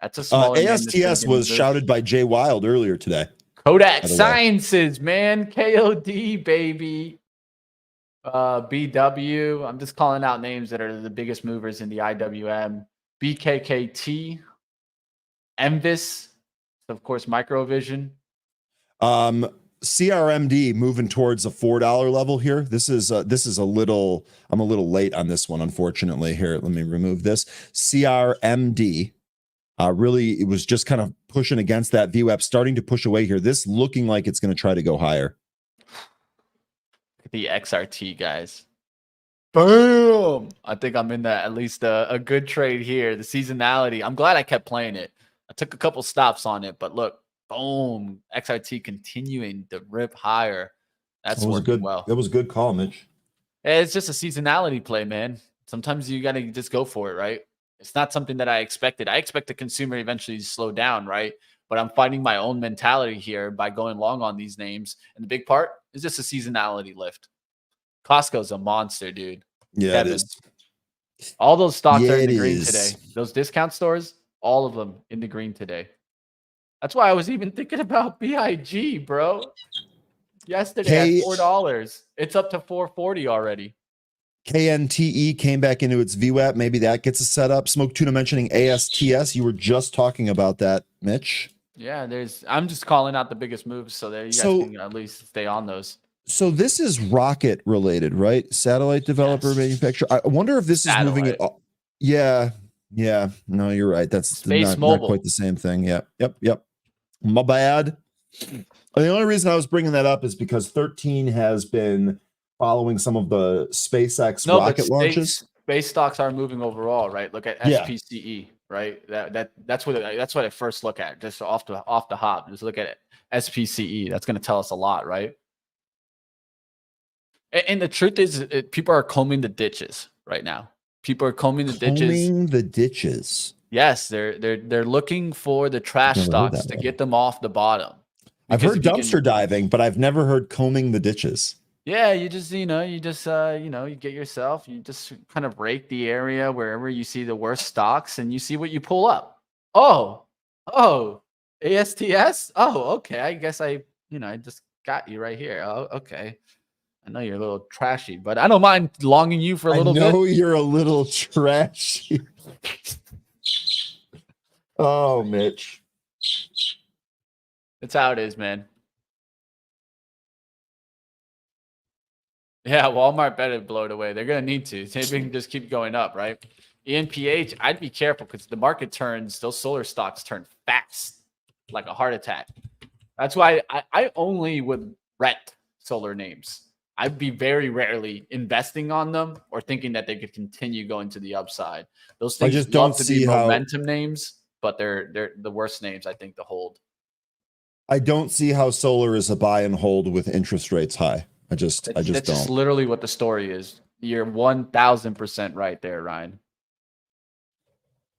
that's a small ASTS was shouted by Jay Wild earlier today. Kodak Sciences, man. KOD, baby. BW. I'm just calling out names that are the biggest movers in the IWM. BKKT, MVIS, of course, Microvision. CRMD moving towards a $4 level here. This is a little. I'm a little late on this one, unfortunately. Here, let me remove this. CRMD. Really, it was just kind of pushing against that VWAP, starting to push away here. This looking like it's going to try to go higher. The XRT, guys. Boom! I think I'm in at least a good trade here. The seasonality. I'm glad I kept playing it. I took a couple stops on it, but look, boom! XRT continuing to rip higher. That's working well. That was a good call, Mitch. It's just a seasonality play, man. Sometimes you got to just go for it, right? It's not something that I expected. I expect the consumer eventually to slow down, right? But I'm finding my own mentality here by going long on these names. And the big part is just a seasonality lift. Costco's a monster, dude. Yeah, Kevin, it is. All those stocks are in the green today. Those discount stores, all of them in the green today. That's why I was even thinking about BIG, bro. Yesterday at $4. It's up to $4.40 already. KNTE came back into its VWAP. Maybe that gets a setup. Smoke Tuna mentioning ASTS. You were just talking about that, Mitch. Yeah, I'm just calling out the biggest moves so that you guys can at least stay on those. So this is rocket related, right? Satellite developer, manufacturer. I wonder if this is moving it. Yeah. No, you're right. That's not quite the same thing. Yep. My bad. The only reason I was bringing that up is because 13 has been following some of the SpaceX rocket launches. Space stocks are moving overall, right? Look at SPCE, right? That's what I first look at, just off the hop. Just look at it. SPCE. That's going to tell us a lot, right? And the truth is, people are combing the ditches right now. People are combing the ditches. Yes, they're looking for the trash stocks to get them off the bottom. I've heard dumpster diving, but I've never heard combing the ditches. Yeah, you just you get yourself, you just kind of rake the area wherever you see the worst stocks and you see what you pull up. Oh, ASTS? Oh, okay. I guess I just got you right here. Oh, okay. I know you're a little trashy, but I don't mind longing you for a little bit. I know you're a little trashy. Oh, Mitch. That's how it is, man. Yeah, Walmart better blow it away. They're going to need to. They can just keep going up, right? ENPH, I'd be careful because the market turns, those solar stocks turn fast, like a heart attack. That's why I only would rent solar names. I'd be very rarely investing on them or thinking that they could continue going to the upside. Those things just love don't to see be how- momentum names, but they're the worst names, I think, to hold. I don't see how solar is a buy and hold with interest rates high. I just That's don't. just literally what the story is. You're 1000% right there, Ryan.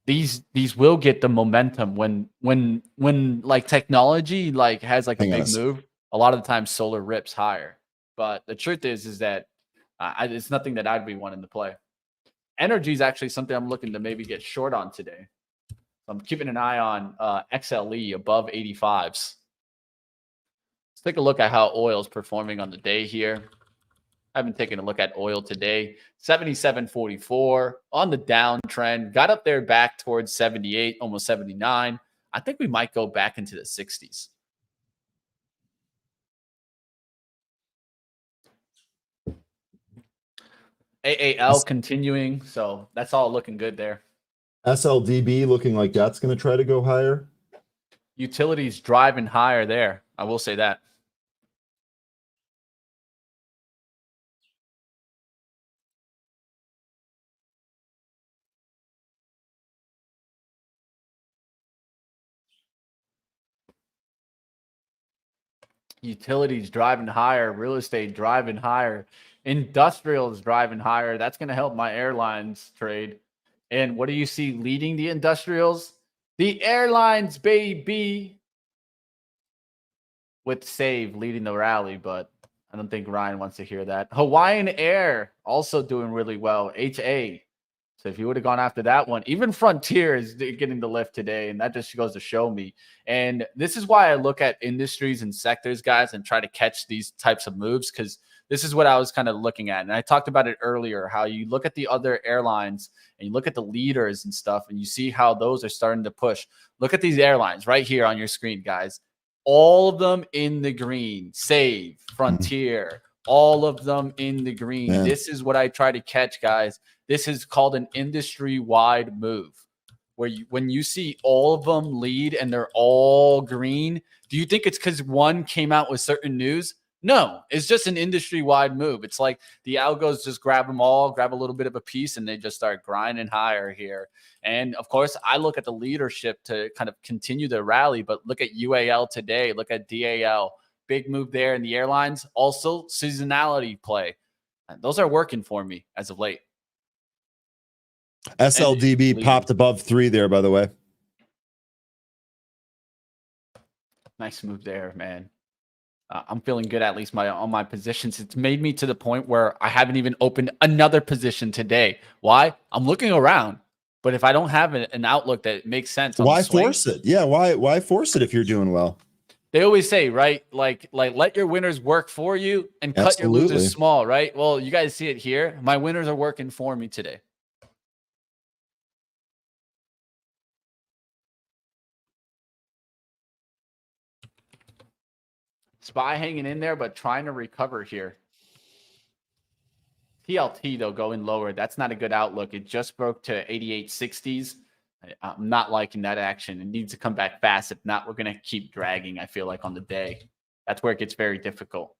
These will get the momentum when like technology like has like a Hang on big a move. A lot of the time, solar rips higher. But the truth is that it's nothing that I'd be wanting to play. Energy is actually something I'm looking to maybe get short on today. I'm keeping an eye on XLE above 85s. Let's take a look at how oil is performing on the day here. I haven't taken a look at oil today. 77.44 on the downtrend. Got up there back towards 78, almost 79. I think we might go back into the 60s. AAL continuing. So that's all looking good there. SLDB looking like that's going to try to go higher. Utilities driving higher there. I will say that. Utilities driving higher, real estate driving higher, industrials driving higher. That's going to help my airlines trade. And what do you see leading the industrials? The airlines, baby. With Save leading the rally, but I don't think Ryan wants to hear that. Hawaiian Air also doing really well. HA. So if you would have gone after that one, even Frontier is getting the lift today, and that just goes to show me. And this is why I look at industries and sectors, guys, and try to catch these types of moves, because this is what I was kind of looking at. And I talked about it earlier, how you look at the other airlines and you look at the leaders and stuff, and you see how those are starting to push. Look at these airlines right here on your screen, guys. All of them in the green. Save, Frontier, all of them in the green. Yeah. This is what I try to catch, guys. This is called an industry-wide move, where when you see all of them lead and they're all green, do you think it's because one came out with certain news? No, it's just an industry-wide move. It's like the algos just grab them all, grab a little bit of a piece, and they just start grinding higher here. And of course, I look at the leadership to kind of continue the rally, but look at UAL today, look at DAL, big move there in the airlines. Also, seasonality play. And those are working for me as of late. SLDB popped above 3 there, by the way. Nice move there, man. I'm feeling good, at least on my positions. It's made me to the point where I haven't even opened another position today. Why? I'm looking around. But if I don't have an outlook that makes sense, why force it? Yeah, why force it if you're doing well? They always say, right? Like let your winners work for you and cut your losers small, right? Well, you guys see it here. My winners are working for me today. SPY hanging in there, but trying to recover here. TLT, though, going lower. That's not a good outlook. It just broke to 88.60s. I'm not liking that action. It needs to come back fast. If not, we're going to keep dragging, I feel like, on the day. That's where it gets very difficult.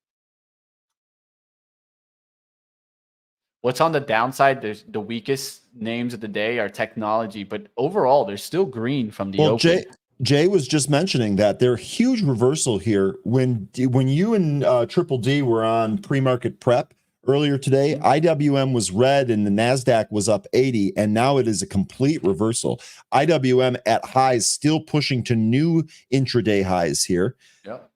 What's on the downside? There's the weakest names of the day are technology, but overall, they're still green from the open. Jay was just mentioning that they're huge reversal here. When you and Triple D were on pre-market prep earlier today, IWM was red and the NASDAQ was up 80, and now it is a complete reversal. IWM at highs, still pushing to new intraday highs here. Yep.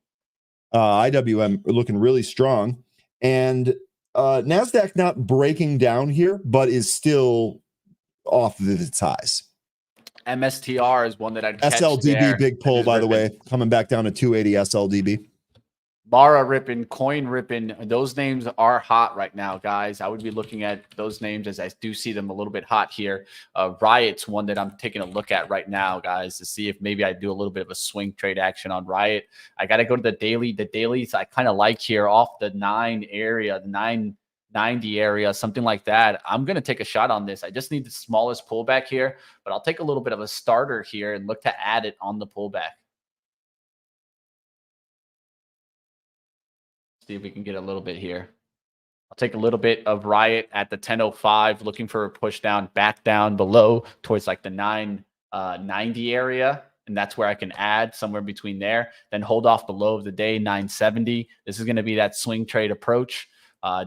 IWM looking really strong. And NASDAQ not breaking down here, but is still off of its highs. MSTR is one that I'd catch SLDB there. big pull, by the way, coming back down to 280 SLDB. Mara ripping, coin ripping, those names are hot right now, guys. I would be looking at those names as I do see them a little bit hot here. Riot's one that I'm taking a look at right now, guys, to see if maybe I do a little bit of a swing trade action on Riot. I got to go to the daily. The dailies I kind of like here off the 9 area, the 990 area, something like that. I'm going to take a shot on this. I just need the smallest pullback here, but I'll take a little bit of a starter here and look to add it on the pullback. See if we can get a little bit here. I'll take a little bit of Riot at the 1005, looking for a push down, back down below towards like the 990 area. And that's where I can add somewhere between there. Then hold off below of the day, 970. This is going to be that swing trade approach.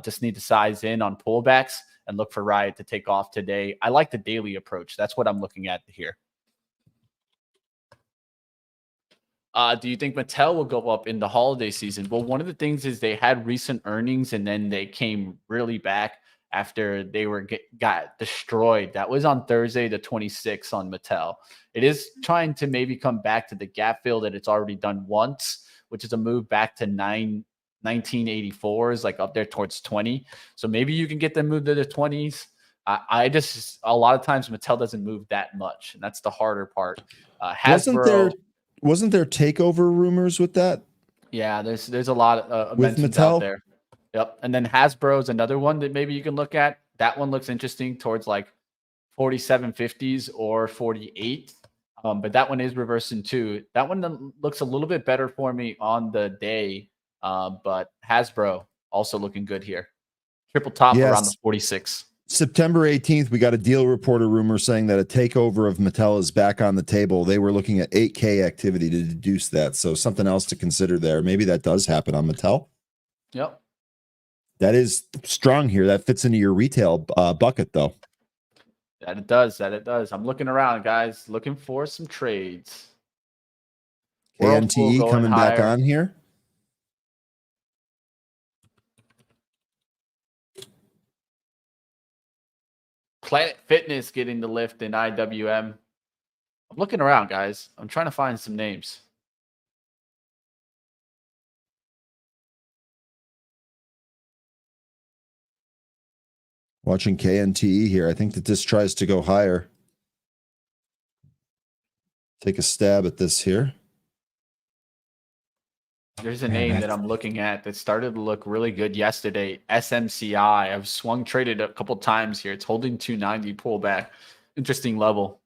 Just need to size in on pullbacks and look for Riot to take off today. I like the daily approach. That's what I'm looking at here. Do you think Mattel will go up in the holiday season? Well, one of the things is they had recent earnings and then they came really back after they got destroyed. That was on Thursday, the 26th on Mattel. It is trying to maybe come back to the gap fill that it's already done once, which is a move back to 1984s, like up there towards 20. So maybe you can get them moved to the 20s. I just, a lot of times Mattel doesn't move that much, and that's the harder part. Hasbro. Wasn't there takeover rumors with that? Yeah, there's a lot of with mentions Mattel out there. Yep. And then Hasbro's another one that maybe you can look at. That one looks interesting towards like 47.50s or 48. But that one is reversing too. That one looks a little bit better for me on the day. But Hasbro also looking good here. Triple top around the 46. September 18th, we got a deal reporter rumor saying that a takeover of Mattel is back on the table. They were looking at 8K activity to deduce that. So something else to consider there. Maybe that does happen on Mattel. Yep. That is strong here. That fits into your retail bucket, though. That it does. That it does. I'm looking around, guys, looking for some trades. KNTE coming back on here. Planet Fitness getting the lift in IWM. I'm looking around, guys. I'm trying to find some names. Watching KNTE here. I think that this tries to go higher. Take a stab at this here. There's a name that I'm looking at that started to look really good yesterday. SMCI. I've swung traded a couple times here. It's holding 290 pullback. Interesting level.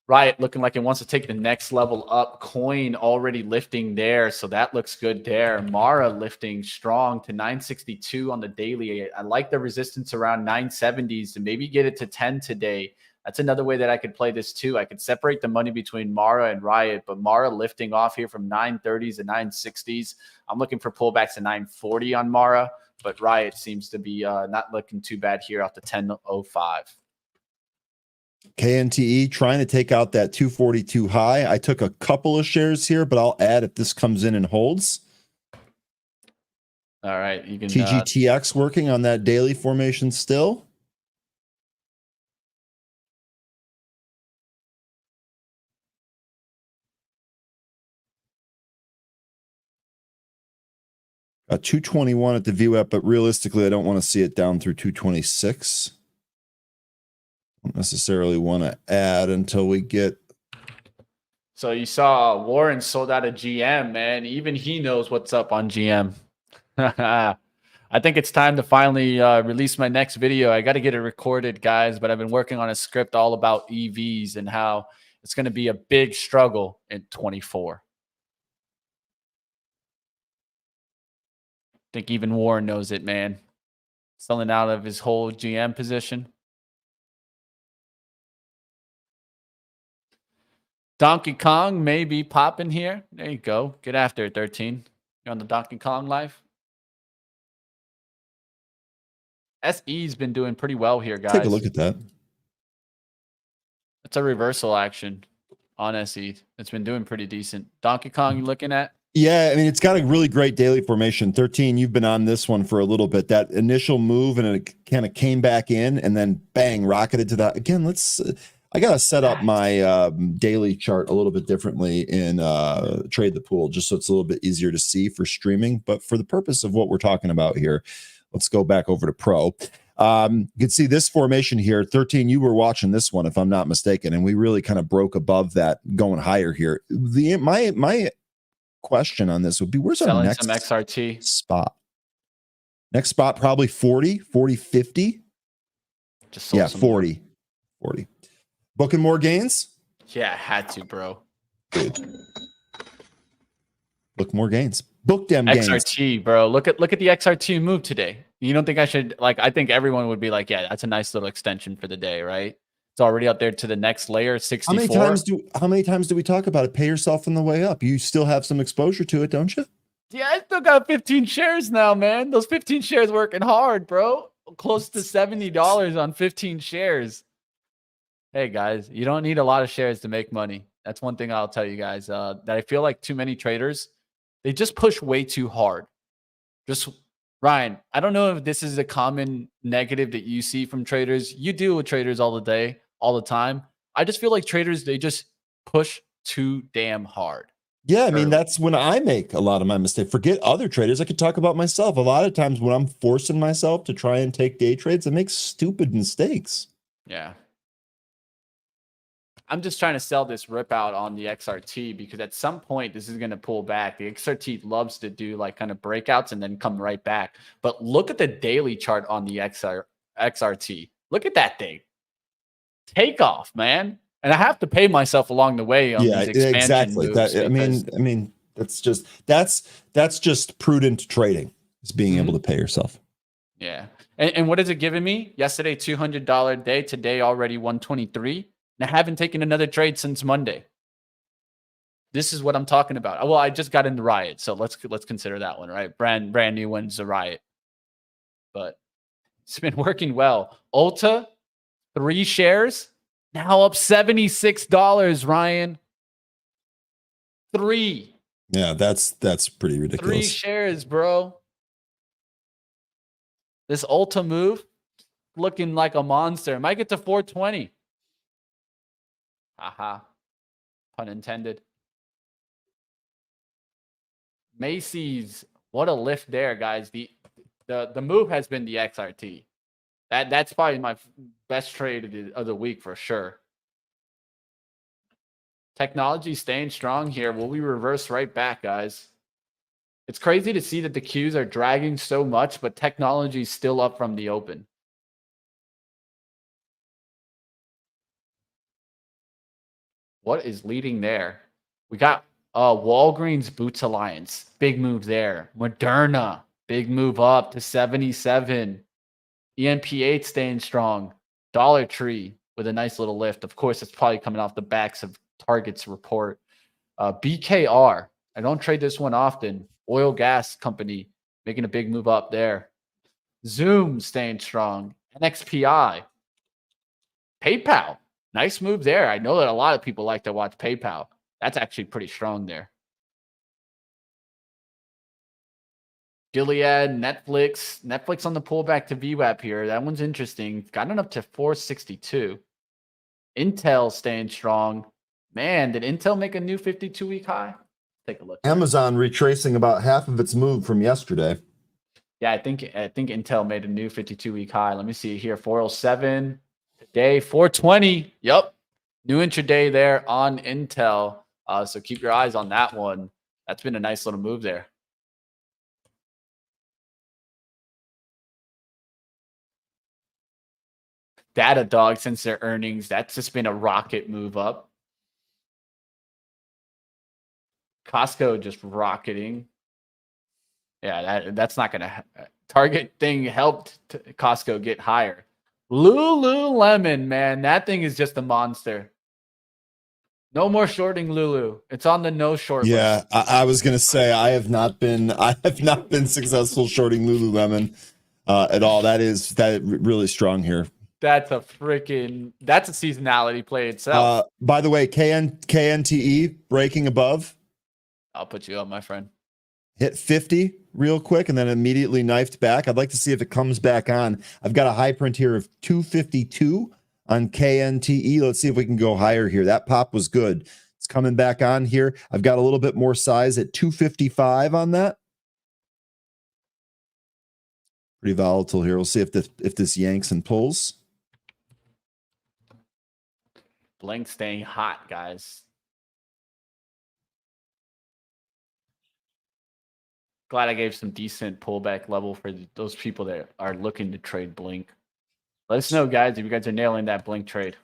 Riot looking like it wants to take the next level up. Coin already lifting there, so that looks good there. Mara lifting strong to 962 on the daily. I like the resistance around 970s to maybe get it to 10 today. That's another way that I could play this too. I could separate the money between Mara and Riot, but Mara lifting off here from 930s to 960s. I'm looking for pullbacks to 940 on Mara, but Riot seems to be not looking too bad here off the 1005. KNTE trying to take out that 242 high. I took a couple of shares here, but I'll add if this comes in and holds. All right. You can TGTX working on that daily formation still. A 221 at the VWAP, but realistically, I don't want to see it down through 226. Don't necessarily want to add until we get. So you saw Warren sold out of GM, man. Even he knows what's up on GM. I think it's time to finally release my next video. I got to get it recorded, guys, but I've been working on a script all about EVs and how it's going to be a big struggle in 24. I think even Warren knows it, man. Selling out of his whole GM position. Donkey Kong may be popping here. There you go. Get after it, 13. You're on the Donkey Kong live. SE's been doing pretty well here, guys. Take a look at that. It's a reversal action on SE. It's been doing pretty decent. Donkey Kong, you looking at? Yeah, I mean, it's got a really great daily formation. 13, you've been on this one for a little bit. That initial move, and it kind of came back in, and then bang, rocketed to that. Again, I got to set up my daily chart a little bit differently in Trade the Pool, just so it's a little bit easier to see for streaming. But for the purpose of what we're talking about here, let's go back over to Pro. You can see this formation here. 13, you were watching this one, if I'm not mistaken, and we really kind of broke above that, going higher here. My question on this would be, where's our next some XRT spot? Next spot, probably 40, 50. Just yeah, 40. Booking more gains? Yeah, had to, bro. Dude. Book more gains. Book them gains. XRT, bro. Look at the XRT move today. You don't think I should, like, I think everyone would be like, yeah, that's a nice little extension for the day, right? It's already up there to the next layer, 64. How many times do we talk about it? Pay yourself on the way up. You still have some exposure to it, don't you? Yeah, I still got 15 shares now, man. Those 15 shares working hard, bro. Close to $70 on 15 shares. Hey, guys, you don't need a lot of shares to make money. That's one thing I'll tell you guys, that I feel like too many traders, they just push way too hard. Just, Ryan, I don't know if this is a common negative that you see from traders. You deal with traders all the day, all the time. I just feel like traders, they just push too damn hard. Yeah, I mean, that's when I make a lot of my mistakes. Forget other traders. I could talk about myself. A lot of times when I'm forcing myself to try and take day trades, I make stupid mistakes. Yeah. I'm just trying to sell this rip out on the XRT because at some point this is going to pull back. The XRT loves to do like kind of breakouts and then come right back. But look at the daily chart on the XRT. Look at that thing. Take off, man. And I have to pay myself along the way on these expansion exactly. moves. I mean, that's just prudent trading. Is being able to pay yourself. Yeah. And what is it giving me? Yesterday, $200 day. Today, already 123. And I haven't taken another trade since Monday. This is what I'm talking about. Well, I just got into Riot, so let's consider that one, right? Brand new one's a Riot, but it's been working well. Ulta, 3 shares. Now up $76, Ryan. 3. Yeah, that's pretty ridiculous. 3 shares, bro. This Ulta move looking like a monster. Might get to 420. Aha. Pun intended. Macy's, what a lift there, guys. The move has been the XRT. That's probably my best trade of the week for sure. Technology staying strong here. Will we reverse right back, guys? It's crazy to see that the Qs are dragging so much, but technology is still up from the open. What is leading there? We got Walgreens Boots Alliance. Big move there. Moderna. Big move up to 77. EMP8 staying strong. Dollar Tree with a nice little lift. Of course, it's probably coming off the backs of Target's report. BKR. I don't trade this one often. Oil gas company making a big move up there. Zoom staying strong. NXPI. PayPal. Nice move there. I know that a lot of people like to watch PayPal. That's actually pretty strong there. Gilead, Netflix on the pullback to VWAP here. That one's interesting. Gotten up to 462. Intel staying strong. Man, did Intel make a new 52-week high? Take a look. Amazon retracing about half of its move from yesterday. Yeah, I think Intel made a new 52-week high. Let me see here. 407. Today, 420. Yep. New intraday there on Intel. So keep your eyes on that one. That's been a nice little move there. Datadog, since their earnings, that's just been a rocket move up. Costco just rocketing. Yeah, that's not going to... Target thing helped Costco get higher. Lululemon, man, that thing is just a monster. No more shorting Lulu. It's on the no short list. Yeah, I was gonna say I have not been successful shorting Lululemon at all. That really strong here. That's a seasonality play itself. By the way, KNTE breaking above. I'll put you up, my friend. Hit 50 real quick and then immediately knifed back. I'd like to see if it comes back on. I've got a high print here of 252 on KNTE. Let's see if we can go higher here. That pop was good. It's coming back on here. I've got a little bit more size at 255 on that. Pretty volatile here. We'll see if this yanks and pulls. Blink staying hot, guys. Glad I gave some decent pullback level for those people that are looking to trade Blink. Let us know, guys, if you guys are nailing that Blink trade.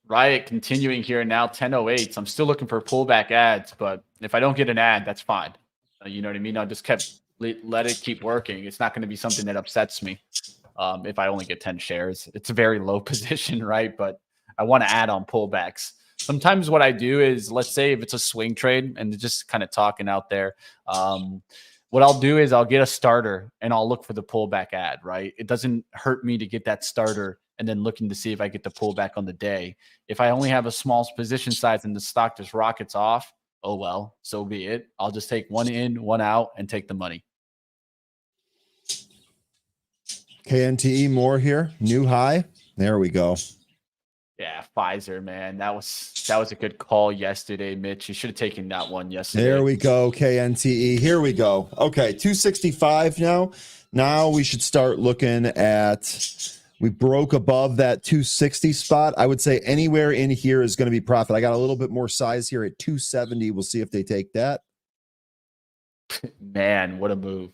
Riot continuing here now, 10:08. So I'm still looking for pullback ads, but if I don't get an ad, that's fine. You know what I mean? I'll just let it keep working. It's not going to be something that upsets me if I only get 10 shares. It's a very low position, right? But I want to add on pullbacks. Sometimes what I do is, let's say if it's a swing trade and just kind of talking out there, what I'll do is I'll get a starter and I'll look for the pullback ad, right? It doesn't hurt me to get that starter and then looking to see if I get the pullback on the day. If I only have a small position size and the stock just rockets off, oh well, so be it. I'll just take one in, one out, and take the money. KNTE more here, new high. There we go. Yeah, Pfizer, man, that was a good call yesterday, Mitch. You should have taken that one yesterday. There we go, KNTE. Here we go. Okay, 265 now. Now we should start looking at. We broke above that 260 spot. I would say anywhere in here is going to be profit. I got a little bit more size here at 270. We'll see if they take that. Man, what a move.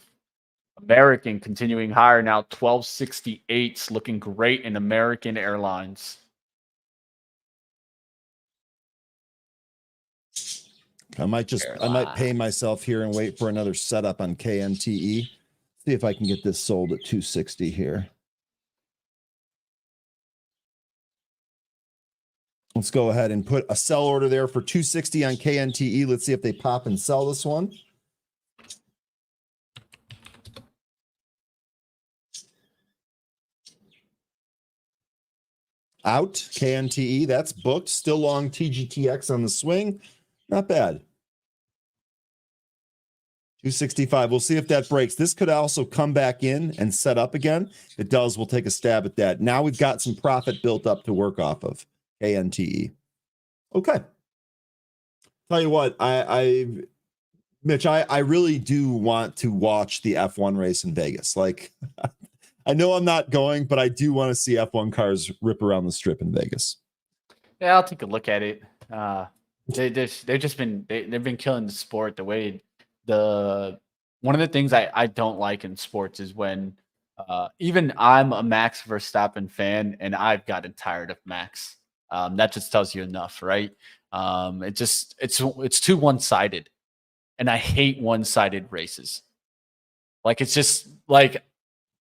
American continuing higher now, 1268, looking great in American Airlines. I might pay myself here and wait for another setup on KNTE. See if I can get this sold at 260 here. Let's go ahead and put a sell order there for 260 on KNTE. Let's see if they pop and sell this one. Out, KNTE. That's booked. Still long TGTX on the swing. Not bad. 265. We'll see if that breaks. This could also come back in and set up again. If it does, we'll take a stab at that. Now we've got some profit built up to work off of. KNTE. Okay. Tell you what, Mitch, I really do want to watch the F1 race in Vegas. Like, I know I'm not going, but I do want to see F1 cars rip around the strip in Vegas. Yeah, I'll take a look at it. They've been killing the sport. The way one of the things I don't like in sports is when even I'm a Max Verstappen fan and I've gotten tired of Max. That just tells you enough, right? It's too one-sided, and I hate one-sided races. Like, it's just like,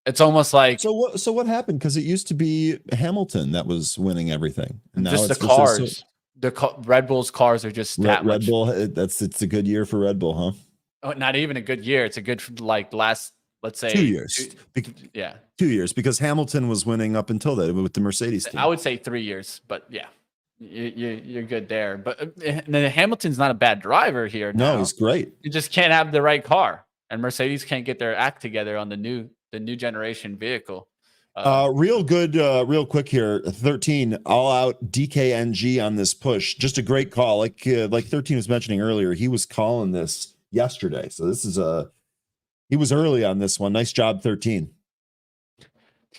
it's almost like, so what happened? Because it used to be Hamilton that was winning everything, and now just it's the cars. Red Bull's cars are just Red Bull. It's a good year for Red Bull, huh? Oh, not even a good year. It's a good, like, last, let's say 2 years. 2 years, because Hamilton was winning up until that with the Mercedes team. I would say 3 years, but yeah, you're good there. But Hamilton's not a bad driver here. No, he's great. You just can't have the right car, and Mercedes can't get their act together on the new generation vehicle. Real quick here. 13 all out DKNG on this push. Just a great call. Like 13 was mentioning earlier, he was calling this yesterday. So this is he was early on this one. Nice job, 13.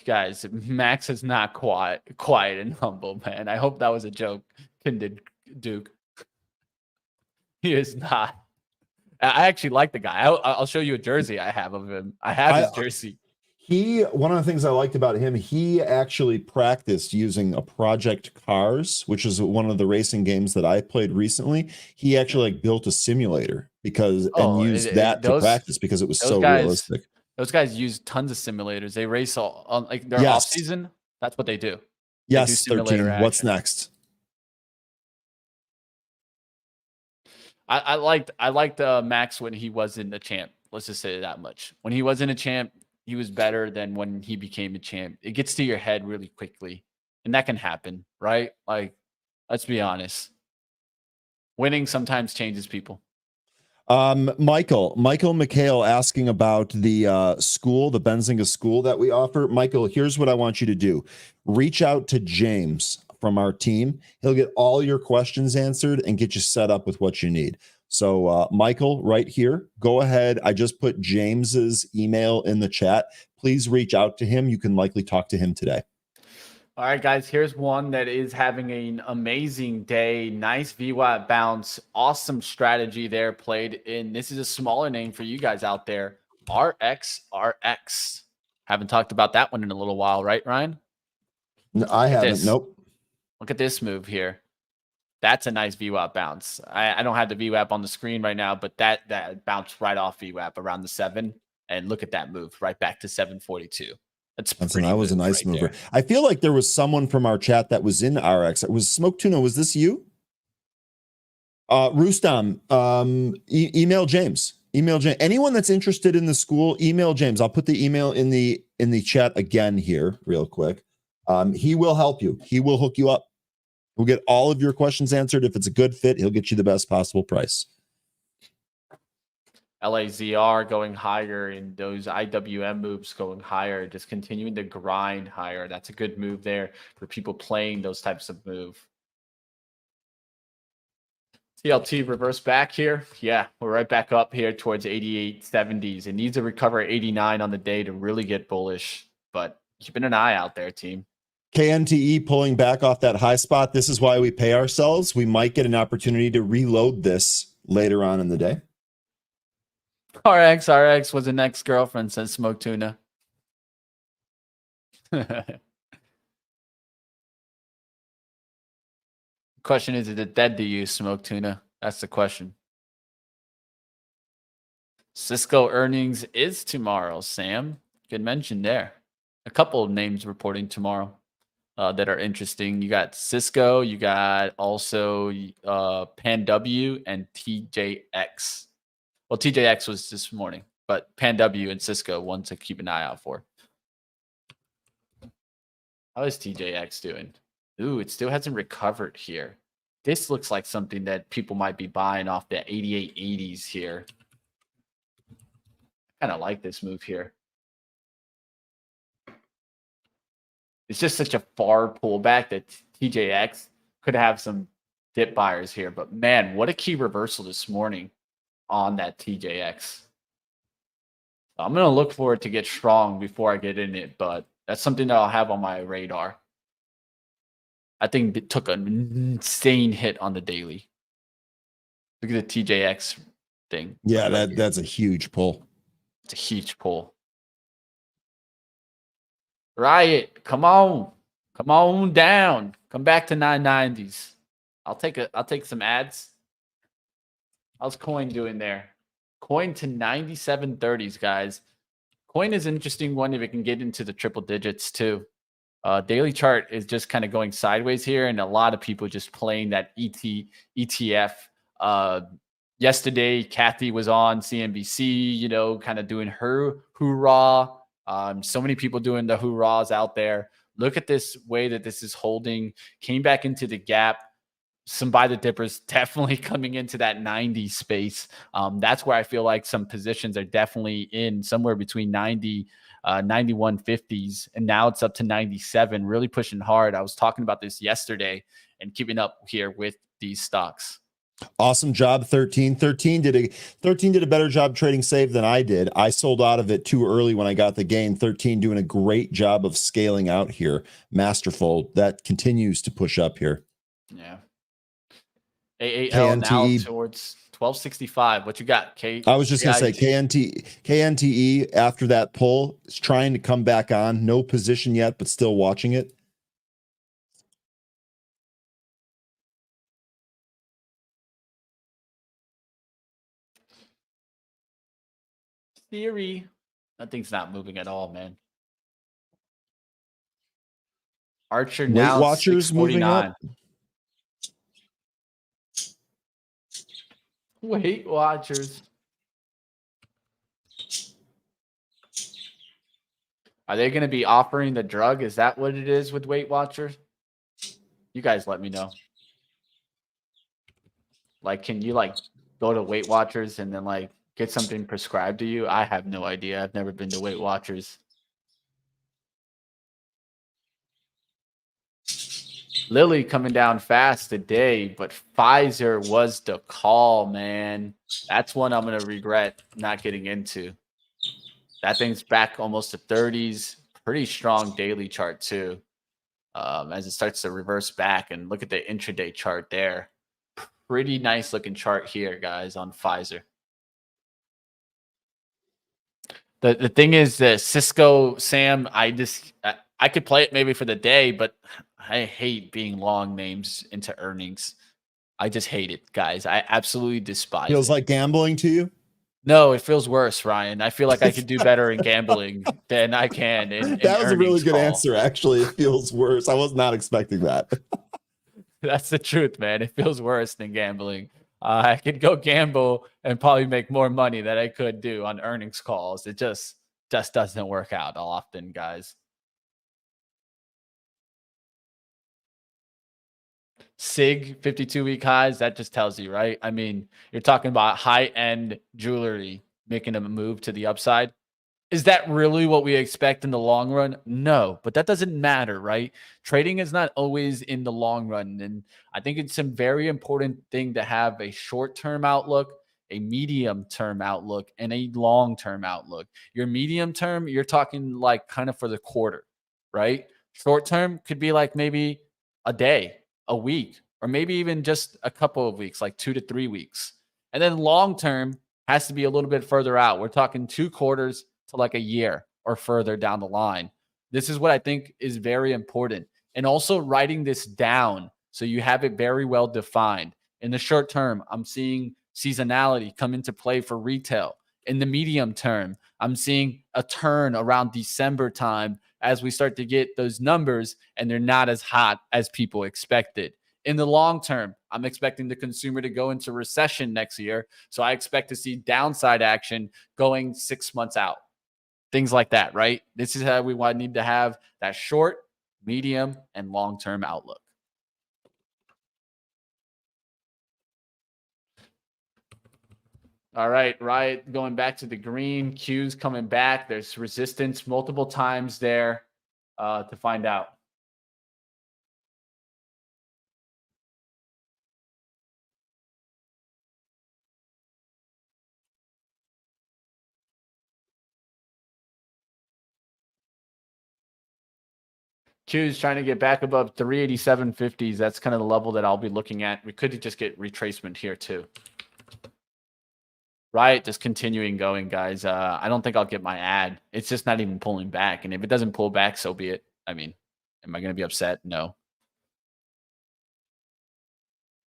Guys, Max is not quiet and humble, man. I hope that was a joke, Kindred Duke. He is not. I actually like the guy. I'll show you a jersey I have of him. I have his jersey. One of the things I liked about him, he actually practiced using a Project Cars, which is one of the racing games that I played recently. He actually built a simulator and used that to practice because it was so realistic. Those guys use tons of simulators. They race all on, like, their off season. That's what they do. Yes, 13. What's next? I liked Max when he wasn't a champ. Let's just say that much. When he wasn't a champ, he was better than when he became a champ. It gets to your head really quickly, and that can happen, right? Like, let's be honest. Winning sometimes changes people. Michael McHale asking about the school, the Benzinga school that we offer. Michael, here's what I want you to do. Reach out to James from our team. He'll get all your questions answered and get you set up with what you need. So Michael, right here, go ahead. I just put James's email in the chat. Please reach out to him. You can likely talk to him today. All right, guys, here's one that is having an amazing day. Nice VWAP bounce. Awesome strategy there played in. This is a smaller name for you guys out there. RXRX. Haven't talked about that one in a little while, right, Ryan? No, I haven't. Nope. Look at this move here. That's a nice VWAP bounce. I don't have the VWAP on the screen right now, but that bounced right off VWAP around the 7. And look at that move right back to 742. That was a nice mover. There. I feel like there was someone from our chat that was in RX. It was Smoke Tuna. Was this you? Rustam, email James. Email James. Anyone that's interested in the school, email James. I'll put the email in the chat again here real quick. He will help you. He will hook you up. We'll get all of your questions answered. If it's a good fit, he'll get you the best possible price. LAZR going higher and those IWM moves going higher, just continuing to grind higher. That's a good move there for people playing those types of move. TLT reverse back here. Yeah, we're right back up here towards 88.70s. It needs to recover 89 on the day to really get bullish, but keeping an eye out there, team. KNTE pulling back off that high spot. This is why we pay ourselves. We might get an opportunity to reload this later on in the day. RX was an ex-girlfriend, says Smoke Tuna. Question is it dead to you, Smoke Tuna? That's the question. Cisco earnings is tomorrow, Sam. Good mention there. A couple of names reporting tomorrow that are interesting. You got Cisco, you got also PanW and TJX. Well, TJX was this morning, but PanW and Cisco, one to keep an eye out for. How is TJX doing? Ooh, it still hasn't recovered here. This looks like something that people might be buying off the 88.80s here. I kind of like this move here. It's just such a far pullback that TJX could have some dip buyers here. But man, what a key reversal this morning on that TJX. I'm going to look for it to get strong before I get in it, but that's something that I'll have on my radar. I think it took an insane hit on the daily. Look at the TJX thing. Yeah, that's a huge pull. It's a huge pull. Riot, come on. Come on down. Come back to 990s. I'll take some ads. How's Coin doing there? Coin to 97.30s, guys. Coin is an interesting one if it can get into the triple digits too. Daily chart is just kind of going sideways here, and a lot of people just playing that ETF. Yesterday, Kathy was on CNBC, kind of doing her hoorah. So many people doing the hoorahs out there. Look at this way that this is holding. Came back into the gap. Some buy the dippers definitely coming into that 90 space. That's where I feel like some positions are definitely in somewhere between 90, 91.50s, and now it's up to 97, really pushing hard. I was talking about this yesterday and keeping up here with these stocks. Awesome job, 13. 13 did a better job trading save than I did. I sold out of it too early when I got the gain. 13 doing a great job of scaling out here. Masterful. That continues to push up here. Yeah. AAL now towards 1265. What you got, Kate? I was just going to say KNTE after that pull is trying to come back on. No position yet, but still watching it. Theory. That thing's not moving at all, man. Archer now Weight Watchers moving up. Weight Watchers. Are they going to be offering the drug? Is that what it is with Weight Watchers? You guys let me know. Like, can you go to Weight Watchers and then like get something prescribed to you? I have no idea. I've never been to Weight Watchers. Lilly coming down fast today, but Pfizer was the call, man. That's one I'm going to regret not getting into. That thing's back almost to 30s. Pretty strong daily chart too. As it starts to reverse back, and look at the intraday chart there. Pretty nice looking chart here, guys, on Pfizer. The thing is that Cisco, Sam, I could play it maybe for the day, but I hate being long names into earnings. I just hate it, guys. I absolutely despise Feels it. like gambling to you? No, it feels worse, Ryan. I feel like I could do better in gambling than I can in That was a really good call. answer, actually. It feels worse. I was not expecting that. That's the truth, man. It feels worse than gambling. I could go gamble and probably make more money than I could do on earnings calls. It just doesn't work out often, guys. SIG 52-week highs, that just tells you, right? I mean, you're talking about high-end jewelry making a move to the upside. Is that really what we expect in the long run? No, but that doesn't matter, right? Trading is not always in the long run. And I think it's a very important thing to have a short-term outlook, a medium-term outlook, and a long-term outlook. Your medium term, you're talking like kind of for the quarter, right? Short term could be like maybe a day, a week, or maybe even just a couple of weeks, like 2 to 3 weeks. And then long term has to be a little bit further out. We're talking 2 quarters to like a year or further down the line. This is what I think is very important. And also writing this down so you have it very well defined. In the short term, I'm seeing seasonality come into play for retail. In the medium term, I'm seeing a turn around December time as we start to get those numbers and they're not as hot as people expected. In the long term, I'm expecting the consumer to go into recession next year. So I expect to see downside action going 6 months out. Things like that, right? This is how we need to have that short, medium, and long-term outlook. All right, Riot going back to the green. Q's coming back. There's resistance multiple times there to find out. Q's trying to get back above 387.50s. That's kind of the level that I'll be looking at. We could just get retracement here too. Riot just continuing going, guys. I don't think I'll get my ad. It's just not even pulling back. And if it doesn't pull back, so be it. I mean, am I going to be upset? No.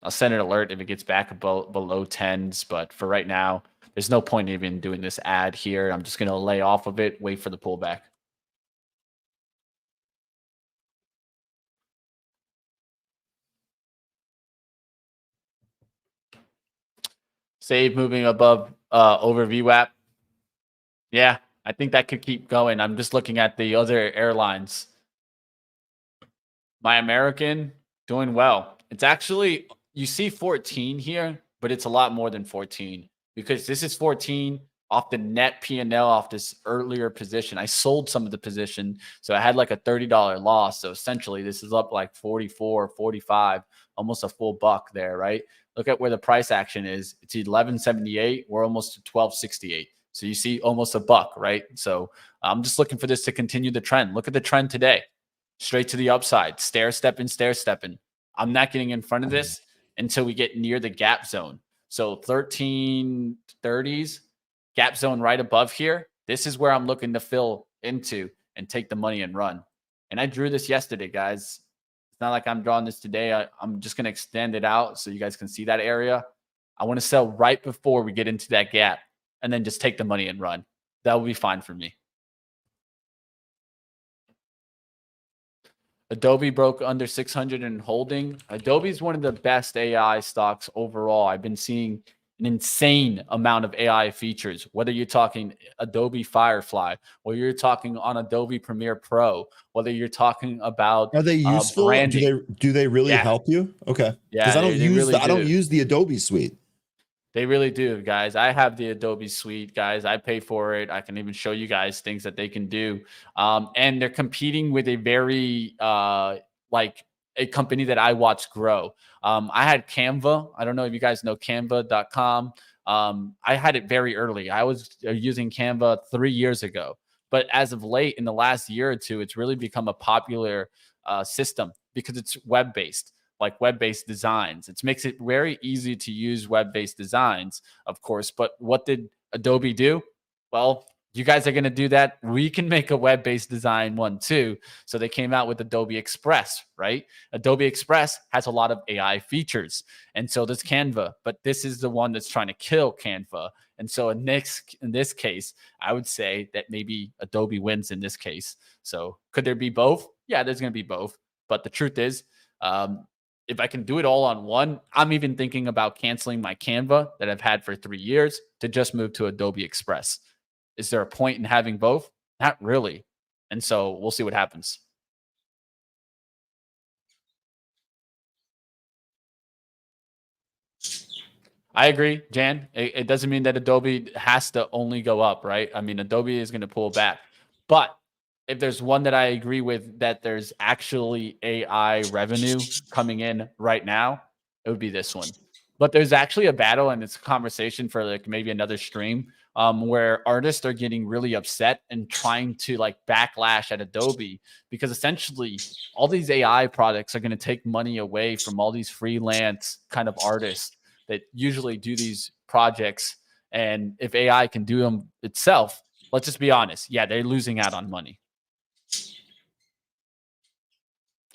I'll send an alert if it gets back below 10s. But for right now, there's no point even doing this ad here. I'm just going to lay off of it, wait for the pullback. Save moving above over VWAP. Yeah, I think that could keep going. I'm just looking at the other airlines. My American doing well. It's actually, you see 14 here, but it's a lot more than 14 because this is 14 off the net P&L off this earlier position. I sold some of the position, so I had like a $30 loss. So essentially this is up like 44, 45, almost a full buck there, right? Look at where the price action is. It's 11.78. We're almost to 12.68. So you see almost a buck, right? So I'm just looking for this to continue the trend. Look at the trend today. Straight to the upside. Stair-stepping, stair-stepping. I'm not getting in front of this until we get near the gap zone. So 1330s, gap zone right above here. This is where I'm looking to fill into and take the money and run. And I drew this yesterday, guys. It's not like I'm drawing this today. I'm just going to extend it out so you guys can see that area. I want to sell right before we get into that gap and then just take the money and run. That will be fine for me. Adobe broke under 600 and holding. Adobe is one of the best AI stocks overall. I've been seeing an insane amount of AI features, whether you're talking Adobe Firefly, or you're talking on Adobe Premiere Pro, whether you're talking about are they useful? Branding. Do they really help you? Okay. Yeah, Because I don't use I don't use the Adobe suite. They really do, guys. I have the Adobe suite, guys. I pay for it. I can even show you guys things that they can do. And they're competing with a very like a company that I watched grow. I had Canva. I don't know if you guys know Canva.com. I had it very early. I was using Canva 3 years ago. But as of late, in the last year or two, it's really become a popular system because it's web based, like web-based designs. It makes it very easy to use web-based designs, of course. But what did Adobe do? Well, you guys are going to do that. We can make a web-based design one too. So they came out with Adobe Express, right? Adobe Express has a lot of AI features. And so does Canva, but this is the one that's trying to kill Canva. And so in this case, I would say that maybe Adobe wins in this case. So could there be both? Yeah, there's going to be both. But the truth is, if I can do it all on one, I'm even thinking about canceling my Canva that I've had for 3 years to just move to Adobe Express. Is there a point in having both? Not really. And so we'll see what happens. I agree, Jan. It doesn't mean that Adobe has to only go up, right? I mean, Adobe is going to pull back. But if there's one that I agree with, that there's actually AI revenue coming in right now, it would be this one. But there's actually a battle, and it's a conversation for like maybe another stream, where artists are getting really upset and trying to like backlash at Adobe, because essentially all these AI products are going to take money away from all these freelance kind of artists that usually do these projects. And if AI can do them itself, let's just be honest. Yeah, they're losing out on money.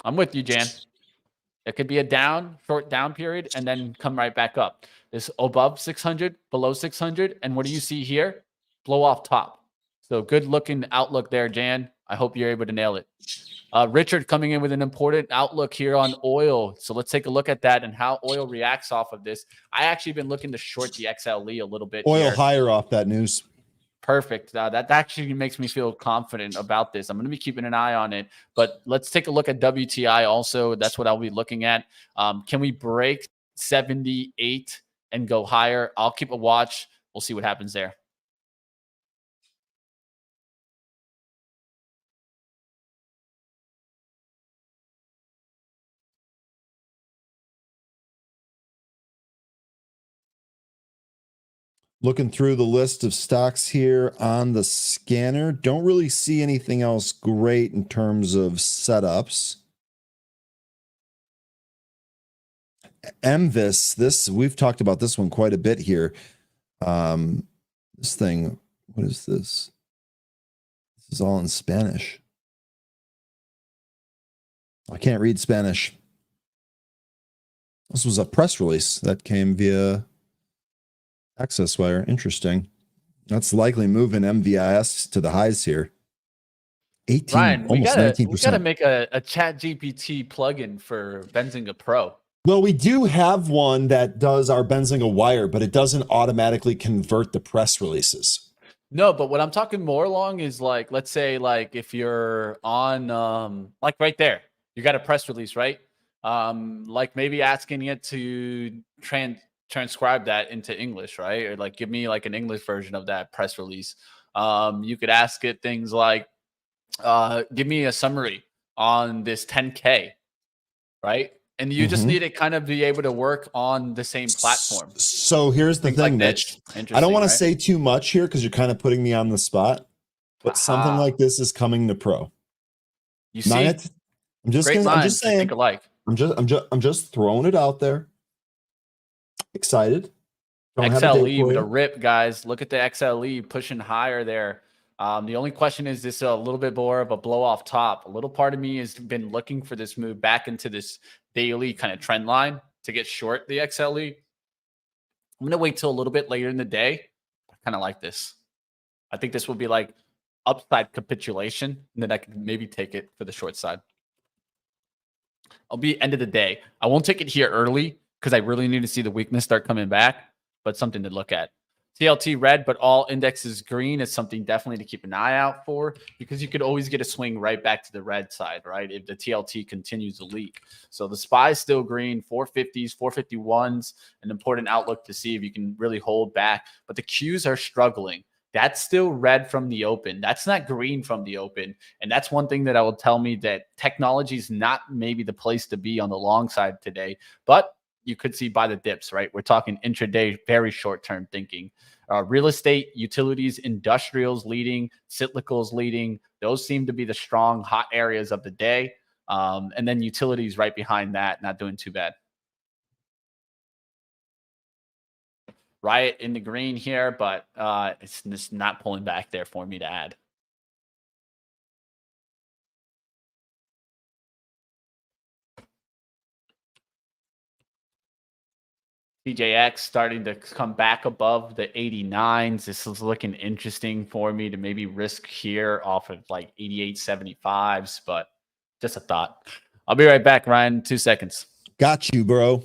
I'm with you, Jan. It could be a short down period, and then come right back up. This above 600, below 600. And what do you see here? Blow off top. So good looking outlook there, Jan. I hope you're able to nail it. Richard coming in with an important outlook here on oil. So let's take a look at that and how oil reacts off of this. I actually been looking to short the XLE a little bit. Oil here. higher off that news. Perfect. That actually makes me feel confident about this. I'm going to be keeping an eye on it, but let's take a look at WTI also. That's what I'll be looking at. Can we break 78 and go higher? I'll keep a watch. We'll see what happens there. Looking through the list of stocks here on the scanner, don't really see anything else great in terms of setups. MVIS, we've talked about this one quite a bit here. This thing, what is this? This is all in Spanish. I can't read Spanish. This was a press release that came via Access Wire. Interesting. That's likely moving MVIS to the highs here. 18, Ryan, almost 19%. We gotta make a Chat GPT plugin for Benzinga Pro. Well, we do have one that does our Benzinga Wire, but it doesn't automatically convert the press releases. No, but what I'm talking more along is like, let's say like if you're on like right there, you got a press release, right? Like maybe asking it to transcribe that into English, right? Or like give me like an English version of that press release. You could ask it things like, give me a summary on this 10K, right? And you just need to kind of be able to work on the same platform. So here's the thing, like Mitch. I don't want to say too much here because you're kind of putting me on the spot, but something like this is coming to Pro. You see, I'm just saying. Think alike. I'm just throwing it out there. Excited. XLE with a rip, guys. Look at the XLE pushing higher there. The only question is this a little bit more of a blow off top. A little part of me has been looking for this move back into this daily kind of trend line to get short the XLE. I'm going to wait till a little bit later in the day. I kind of like this. I think this will be like upside capitulation, and then I can maybe take it for the short side. I'll be end of the day. I won't take it here early because I really need to see the weakness start coming back, but something to look at. TLT red, but all indexes green is something definitely to keep an eye out for, because you could always get a swing right back to the red side, right? If the TLT continues to leak. So the SPY is still green, 450s, 451s, an important outlook to see if you can really hold back. But the Qs are struggling. That's still red from the open. That's not green from the open. And that's one thing that I will tell me that technology is not maybe the place to be on the long side today. But you could see by the dips, right? We're talking intraday, very short-term thinking. Real estate, utilities, industrials leading, cyclicals leading. Those seem to be the strong, hot areas of the day. And then utilities right behind that, not doing too bad. Riot in the green here, but it's just not pulling back there for me to add. TJX starting to come back above the 89s. This is looking interesting for me to maybe risk here off of like 88.75s, but just a thought. I'll be right back, Ryan. 2 seconds. Got you, bro.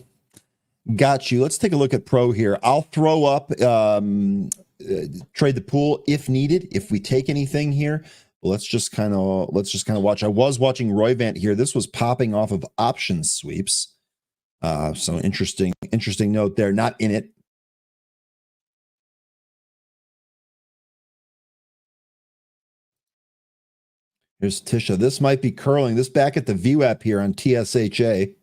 Got you. Let's take a look at pro here. I'll throw up trade the pool if needed, if we take anything here. Let's just kind of watch. I was watching Roivant here. This was popping off of option sweeps. So interesting note there. Not in it. Here's Tisha. This might be curling. This back at the VWAP here on TSHA.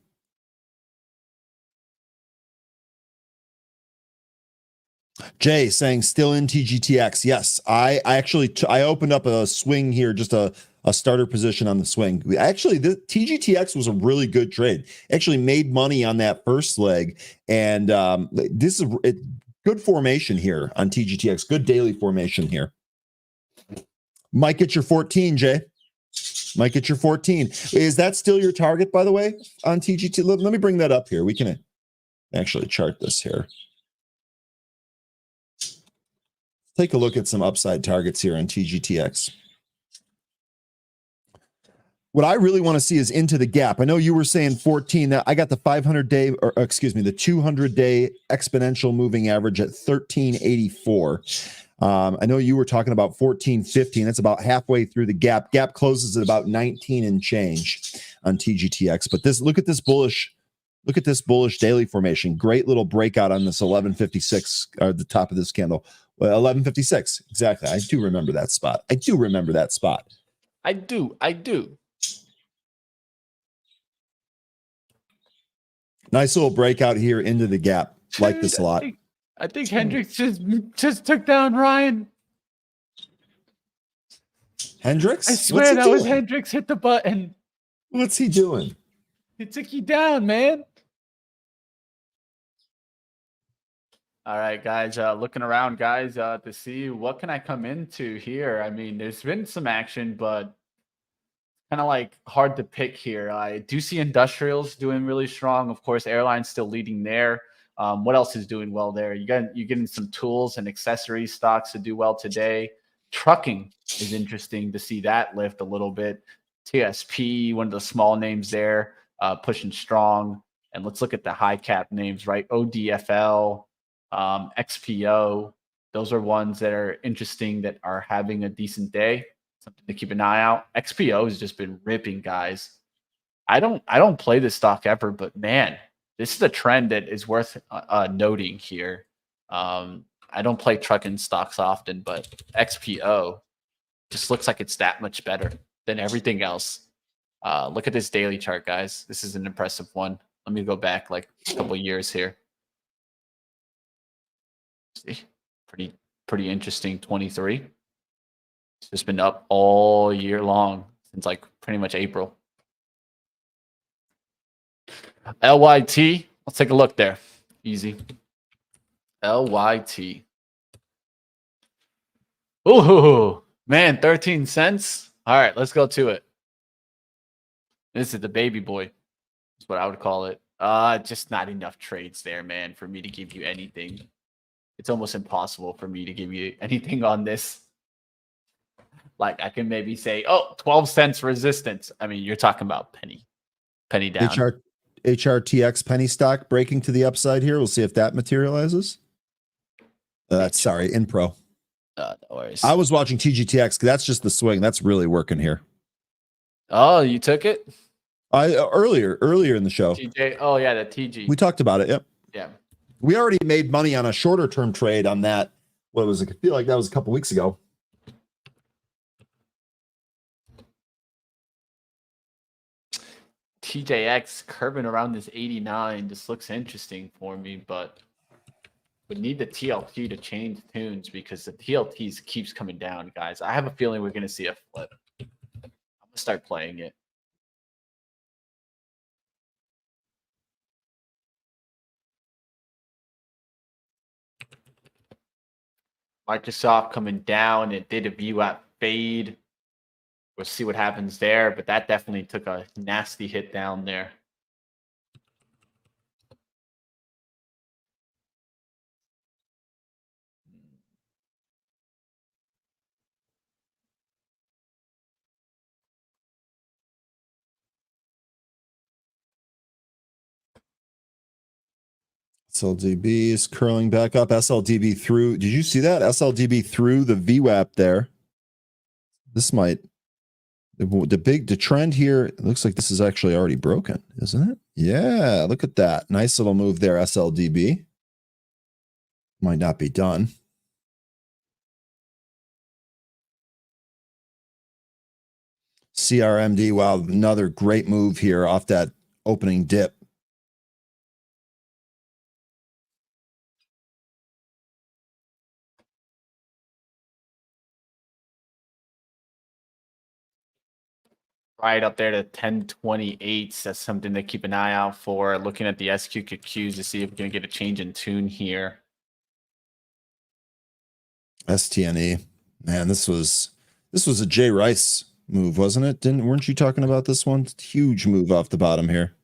Jay saying still in TGTX. Yes, I actually I opened up a swing here, just a starter position on the swing. Actually, the TGTX was a really good trade. Actually made money on that first leg, and this is good formation here on TGTX. Good daily formation here. Might get your 14, Jay. Might get your 14. Is that still your target, by the way, on TGT? Let me bring that up here. We can actually chart this here. Take a look at some upside targets here on TGTX. What I really want to see is into the gap. I know you were saying 14. That I got the 500-day, or excuse me, the 200-day exponential moving average at 1384. I know you were talking about 1415. That's about halfway through the gap. Gap closes at about 19 and change on TGTX. But this, look at this bullish daily formation. Great little breakout on this 1156, or the top of this candle. Well, 1156. Exactly. I do remember that spot. I do. Nice little breakout here into the gap. Like this a lot. I think Hendricks just took down Ryan. Hendricks? I swear that was Hendricks hit the button. What's he doing? He took you down, man. All right, guys, looking around, guys, to see what can I come into here. I mean, there's been some action, but kind of like hard to pick here. I do see industrials doing really strong. Of course, airlines still leading there. What else is doing well there? You're getting some tools and accessory stocks to do well today. Trucking is interesting to see that lift a little bit. TSP, one of the small names there, pushing strong. And let's look at the high cap names, right? ODFL. XPO, those are ones that are interesting, that are having a decent day. Something to keep an eye out. XPO has just been ripping, guys. I don't play this stock ever, but man, this is a trend that is worth noting here. I don't play trucking stocks often, but XPO just looks like it's that much better than everything else. Look at this daily chart, guys. This is an impressive one. Let me go back like a couple of years here. See, pretty interesting. 23. It's just been up all year long since like pretty much April. LYT. Let's take a look there. Easy. LYT. Ooh, man, 13 cents. All right, let's go to it. This is the baby boy. That's what I would call it. Just not enough trades there, man, for me to give you anything. It's almost impossible for me to give you anything on this. Like, I can maybe say, oh, 12 cents resistance. I mean, you're talking about penny down. HRTX penny stock breaking to the upside here. We'll see if that materializes. Sorry, in pro. No worries. I was watching TGTX. That's just the swing. That's really working here. Oh, you took it? Earlier in the show. TJ. Oh yeah, the TG. We talked about it. Yep. Yeah. We already made money on a shorter term trade on that. What was it? I feel like that was a couple weeks ago. TJX curving around this 89 just looks interesting for me, but we need the TLT to change tunes because the TLT keeps coming down, guys. I have a feeling we're going to see a flip. I'm going to start playing it. Microsoft coming down. It did a VWAP fade. We'll see what happens there, but that definitely took a nasty hit down there. SLDB is curling back up. SLDB through. Did you see that? SLDB through the VWAP there. This might. The trend here, it looks like this is actually already broken, isn't it? Yeah, look at that. Nice little move there, SLDB. Might not be done. CRMD, wow, another great move here off that opening dip. Right up there to 1028. That's something to keep an eye out for. Looking at the SQQQs to see if we're going to get a change in tune here. STNE, man, this was a Jay Rice move, wasn't it? Weren't you talking about this one? Huge move off the bottom here.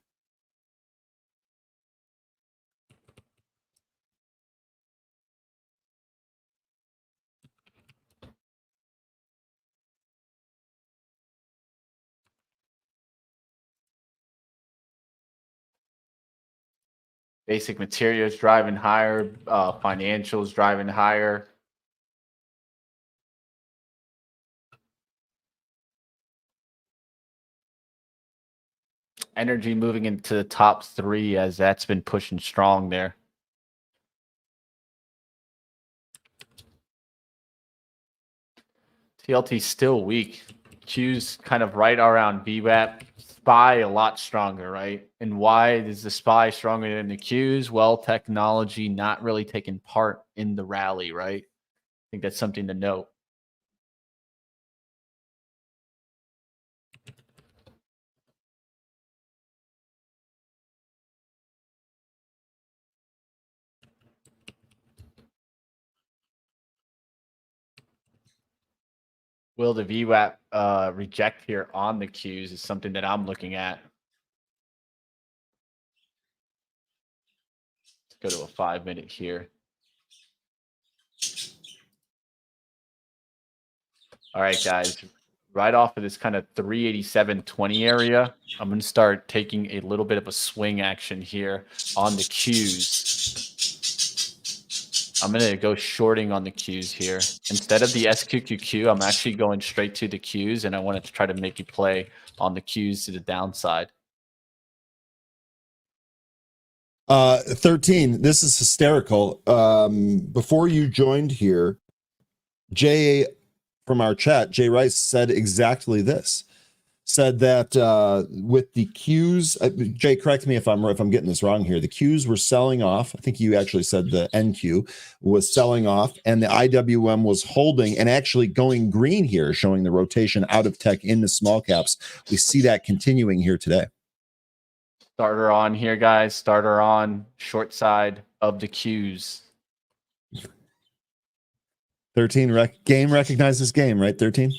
Basic materials driving higher, financials driving higher. Energy moving into the top 3 as that's been pushing strong there. TLT still weak. Q's kind of right around VWAP. SPY a lot stronger, right? And why is the SPY stronger than the Q's? Well, technology not really taking part in the rally, right? I think that's something to note. Will the VWAP reject here on the Qs is something that I'm looking at. Let's go to a 5-minute here. All right, guys. Right off of this kind of 387.20 area, I'm going to start taking a little bit of a swing action here on the Qs. I'm going to go shorting on the Qs here. Instead of the SQQQ, I'm actually going straight to the Qs, and I want to try to make a play on the Qs to the downside. 13, this is hysterical. Before you joined here, Jay from our chat, Jay Rice, said exactly this. Said that with the Qs, Jay, correct me if I'm getting this wrong here. The Qs were selling off. I think you actually said the NQ was selling off, and the IWM was holding and actually going green here, showing the rotation out of tech into small caps. We see that continuing here today. Starter on here, guys. Starter on short side of the Qs. 13 game recognizes game, right? 13.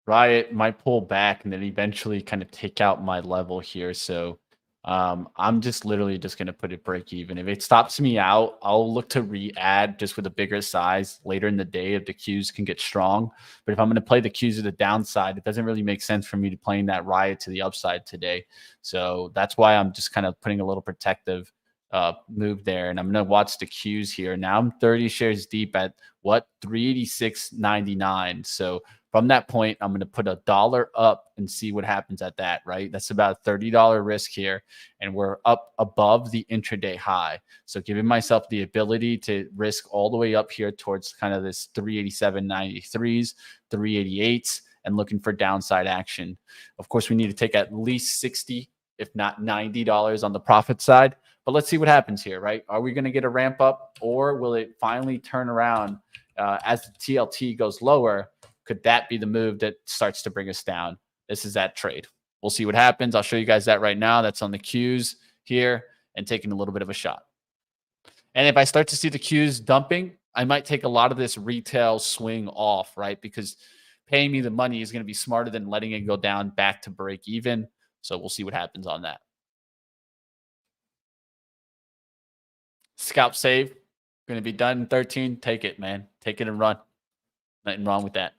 Riot might pull back and then eventually kind of take out my level here. So I'm just literally just going to put it break even. If it stops me out, I'll look to re-add just with a bigger size later in the day if the Qs can get strong. But if I'm going to play the Qs to the downside, it doesn't really make sense for me to playing that Riot to the upside today. So that's why I'm just kind of putting a little protective move there. And I'm going to watch the cues here. Now I'm 30 shares deep at what? 386.99. So from that point, I'm going to put $1 up and see what happens at that, right? That's about a $30 risk here. And we're up above the intraday high. So giving myself the ability to risk all the way up here towards kind of this 387.93s, 388s, and looking for downside action. Of course, we need to take at least 60, if not $90 on the profit side. But let's see what happens here, right? Are we going to get a ramp up, or will it finally turn around as the TLT goes lower? Could that be the move that starts to bring us down? This is that trade. We'll see what happens. I'll show you guys that right now. That's on the cues here and taking a little bit of a shot. And if I start to see the cues dumping, I might take a lot of this retail swing off, right? Because paying me the money is going to be smarter than letting it go down back to break even. So we'll see what happens on that. Scalp save. Going to be done in 13. Take it, man. Take it and run. Nothing wrong with that.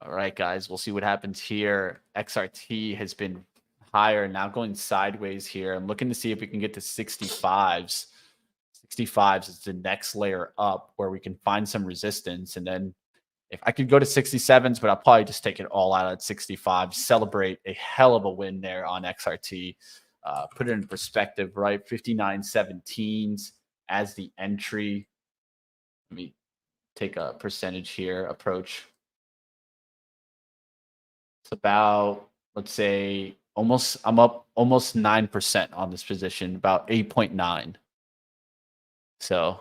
All right, guys, we'll see what happens here. XRT has been higher, now going sideways here. I'm looking to see if we can get to 65s. 65s is the next layer up where we can find some resistance. And then if I could go to 67s, but I'll probably just take it all out at 65, celebrate a hell of a win there on XRT. Put it in perspective, right? 59.17s as the entry. Let me take a percentage here, approach. It's about, let's say, I'm up almost 9% on this position, about 8.9. So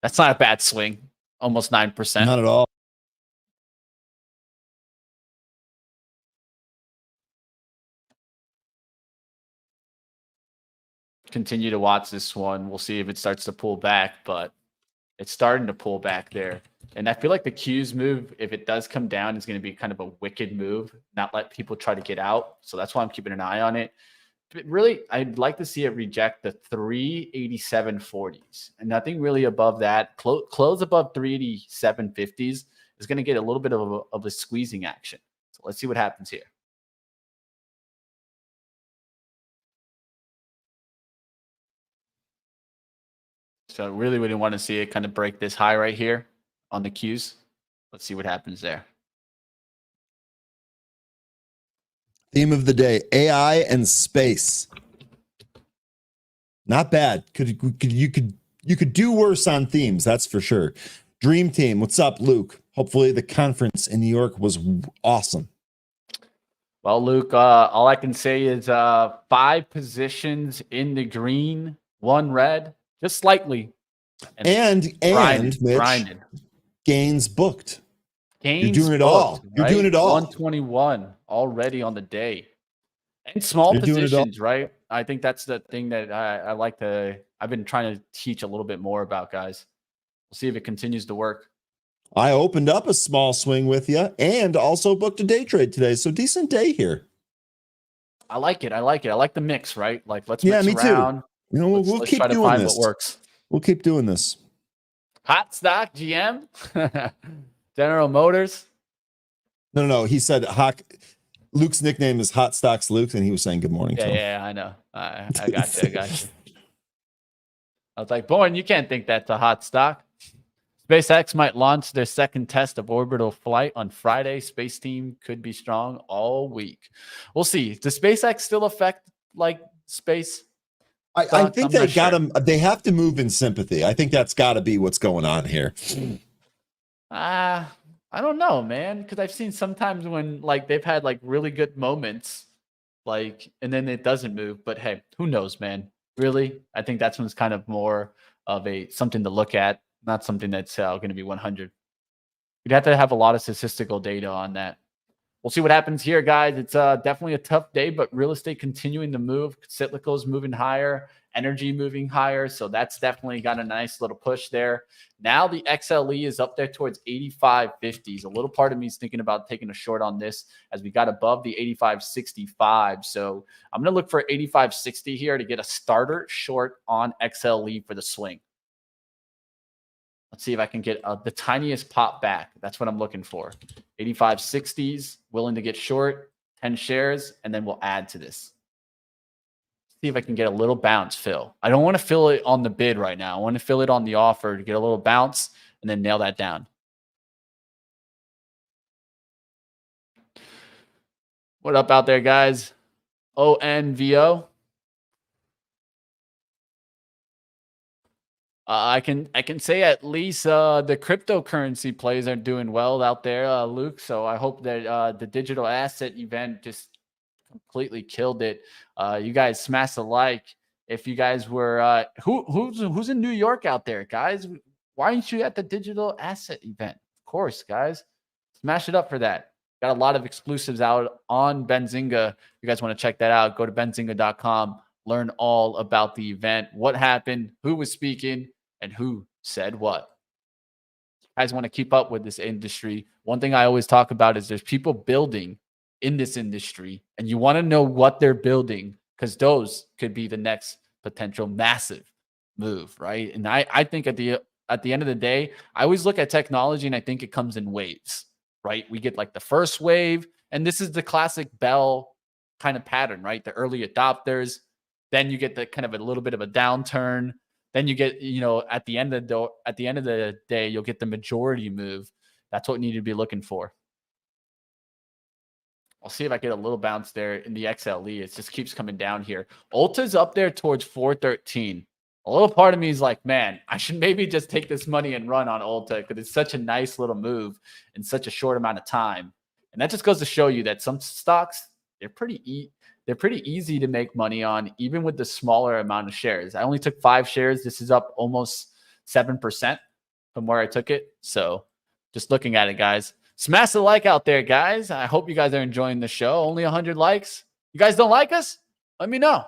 that's not a bad swing. Almost 9%. Not at all. Continue to watch this one. We'll see if it starts to pull back, but it's starting to pull back there. And I feel like the Q's move, if it does come down, is going to be kind of a wicked move, not let people try to get out. So that's why I'm keeping an eye on it. But really, I'd like to see it reject the 387.40s. And nothing really above that. Close above 387.50s is going to get a little bit of a squeezing action. So let's see what happens here. So I really wouldn't want to see it kind of break this high right here on the Qs. Let's see what happens there. Theme of the day, AI and space. Not bad. You could do worse on themes, that's for sure. Dream Team, what's up, Luke? Hopefully the conference in New York was awesome. Well, Luke, all I can say is 5 positions in the green, 1 red, just slightly. And Mitch, grinded. Gains booked. Gains You're doing it booked, all. You're doing it all. 121 already on the day. And small positions, right? I think that's the thing that I like to, I've been trying to teach a little bit more about, guys. We'll see if it continues to work. I opened up a small swing with you and also booked a day trade today. So decent day here. I like it. I like the mix, right? Like, let's mix me around. Too. You know, we'll keep try to doing find this. What works. We'll keep doing this. Hot stock GM, General Motors. No. He said Luke's nickname is Hot Stocks Luke, and he was saying good morning to him. Yeah, I know. I got you. I was like, Bourne, you can't think that's a hot stock. SpaceX might launch their second test of orbital flight on Friday. Space team could be strong all week. We'll see. Does SpaceX still affect like space? I think they got them. They have to move in sympathy. I think that's got to be what's going on here. I don't know, man, because I've seen sometimes when like they've had like really good moments, like, and then it doesn't move. But hey, who knows, man? Really, I think that's when it's kind of more of something to look at, not something that's going to be 100. You'd have to have a lot of statistical data on that. We'll see what happens here, guys. It's definitely a tough day, but real estate continuing to move. Cyclicals moving higher, energy moving higher. So that's definitely got a nice little push there. Now the XLE is up there towards 85.50s. A little part of me is thinking about taking a short on this as we got above the 85.65. So I'm going to look for 85.60 here to get a starter short on XLE for the swing. Let's see if I can get the tiniest pop back. That's what I'm looking for. 85.60s, willing to get short, 10 shares, and then we'll add to this. See if I can get a little bounce fill. I don't want to fill it on the bid right now. I want to fill it on the offer to get a little bounce and then nail that down. What up out there, guys? ONVO. I can say at least the cryptocurrency plays are doing well out there, Luke. So I hope that the digital asset event just completely killed it. You guys smash the like. If you guys were who's in New York out there, guys? Why aren't you at the digital asset event? Of course, guys. Smash it up for that. Got a lot of exclusives out on Benzinga. If you guys want to check that out, go to benzinga.com. Learn all about the event, what happened, who was speaking, and who said what. You guys want to keep up with this industry. One thing I always talk about is there's people building in this industry, and you want to know what they're building because those could be the next potential massive move, right? And I think at the end of the day, I always look at technology and I think it comes in waves, right? We get like the first wave, and this is the classic Bell kind of pattern, right? The early adopters. Then you get the kind of a little bit of a downturn. Then you get, at the end of the day, you'll get the majority move. That's what we need to be looking for. I'll see if I get a little bounce there in the XLE. It just keeps coming down here. Ulta's up there towards 413. A little part of me is like, man, I should maybe just take this money and run on Ulta because it's such a nice little move in such a short amount of time. And that just goes to show you that some stocks, they're pretty easy to make money on, even with the smaller amount of shares. I only took 5 shares. This is up almost 7% from where I took it. So just looking at it, guys. Smash the like out there, guys. I hope you guys are enjoying the show. Only 100 likes. You guys don't like us? Let me know.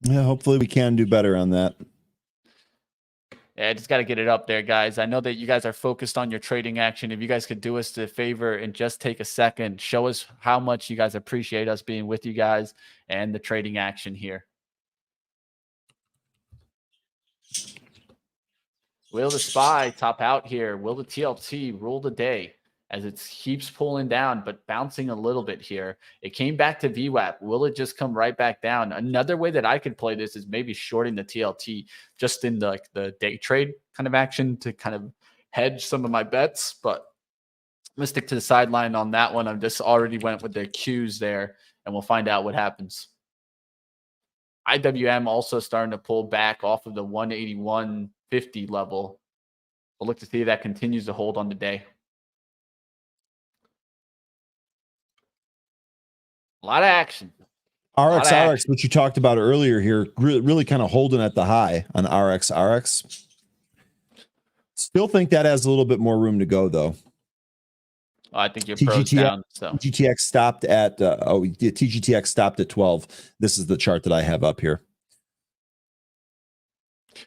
Yeah, hopefully we can do better on that. Yeah, I just got to get it up there, guys. I know that you guys are focused on your trading action. If you guys could do us the favor and just take a second, show us how much you guys appreciate us being with you guys and the trading action here. Will the SPY top out here? Will the TLT rule the day as it keeps pulling down but bouncing a little bit here? It came back to VWAP. Will it just come right back down? Another way that I could play this is maybe shorting the TLT just in the day trade kind of action to kind of hedge some of my bets. But I'm going to stick to the sideline on that one. I just already went with the Qs there, and we'll find out what happens. IWM also starting to pull back off of the 181.50 level. We'll look to see if that continues to hold on the day. A lot of action. RX, which you talked about earlier here, really kind of holding at the high on RX. Still think that has a little bit more room to go, though. Oh, I think you're pros down. So TGTX stopped at TGTX stopped at 12. This is the chart that I have up here.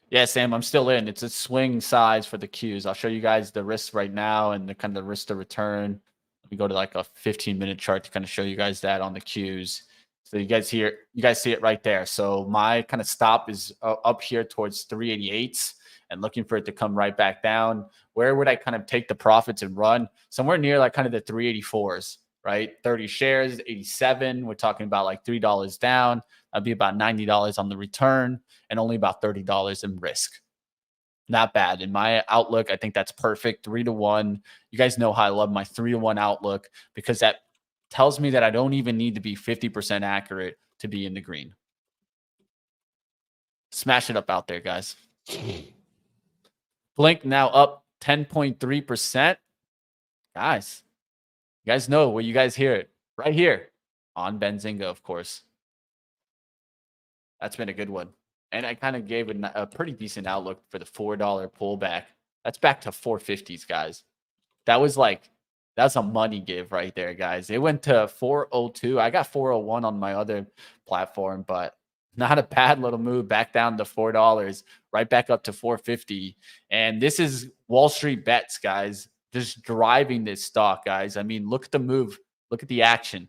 Yeah, Sam, I'm still in. It's a swing size for the Qs. I'll show you guys the risk right now and the kind of risk to return. Let me go to like a 15-minute chart to kind of show you guys that on the Qs. So you guys see it right there. So my kind of stop is up here towards 388s and looking for it to come right back down. Where would I kind of take the profits and run? Somewhere near like kind of the 384s, right? 30 shares, 87. We're talking about like $3 down. That'd be about $90 on the return and only about $30 in risk. Not bad. In my outlook, I think that's perfect. 3-to-1. You guys know how I love my 3-to-1 outlook because that tells me that I don't even need to be 50% accurate to be in the green. Smash it up out there, guys. Blink now up 10.3%. Guys, you guys know where you guys hear it. Right here on Benzinga, of course. That's been a good one. And I kind of gave a pretty decent outlook for the $4 pullback. That's back to 450s, guys. That's a money give right there, guys. It went to 402. I got 401 on my other platform, but not a bad little move back down to $4, right back up to 450. And this is Wall Street bets, guys, just driving this stock, guys. I mean, look at the move. Look at the action.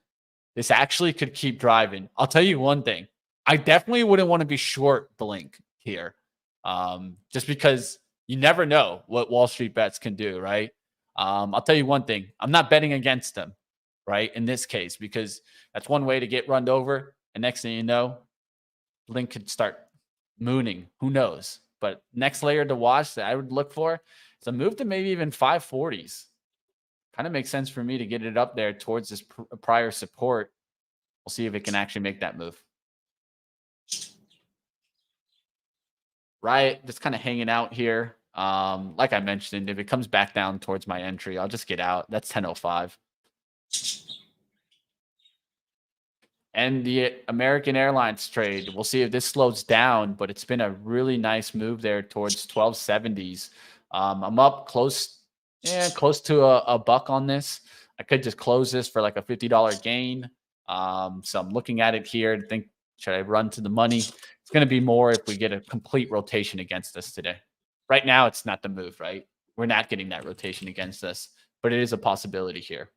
This actually could keep driving. I'll tell you one thing. I definitely wouldn't want to be short Blink here. Just because you never know what Wall Street bets can do, right? I'll tell you one thing. I'm not betting against them, right? In this case, because that's one way to get run over. And next thing you know, Link could start mooning. Who knows? But next layer to watch that I would look for is a move to maybe even 540s. Kind of makes sense for me to get it up there towards this prior support. We'll see if it can actually make that move. Right, just kind of hanging out here. Like I mentioned, if it comes back down towards my entry, I'll just get out. That's 10:05. And the American Airlines trade, we'll see if this slows down, but it's been a really nice move there towards 1270s. I'm up close to a buck on this. I could just close this for like a $50 gain. So I'm looking at it here and think, should I run to the money? It's going to be more if we get a complete rotation against us today. Right now, it's not the move, right? We're not getting that rotation against us, but it is a possibility here.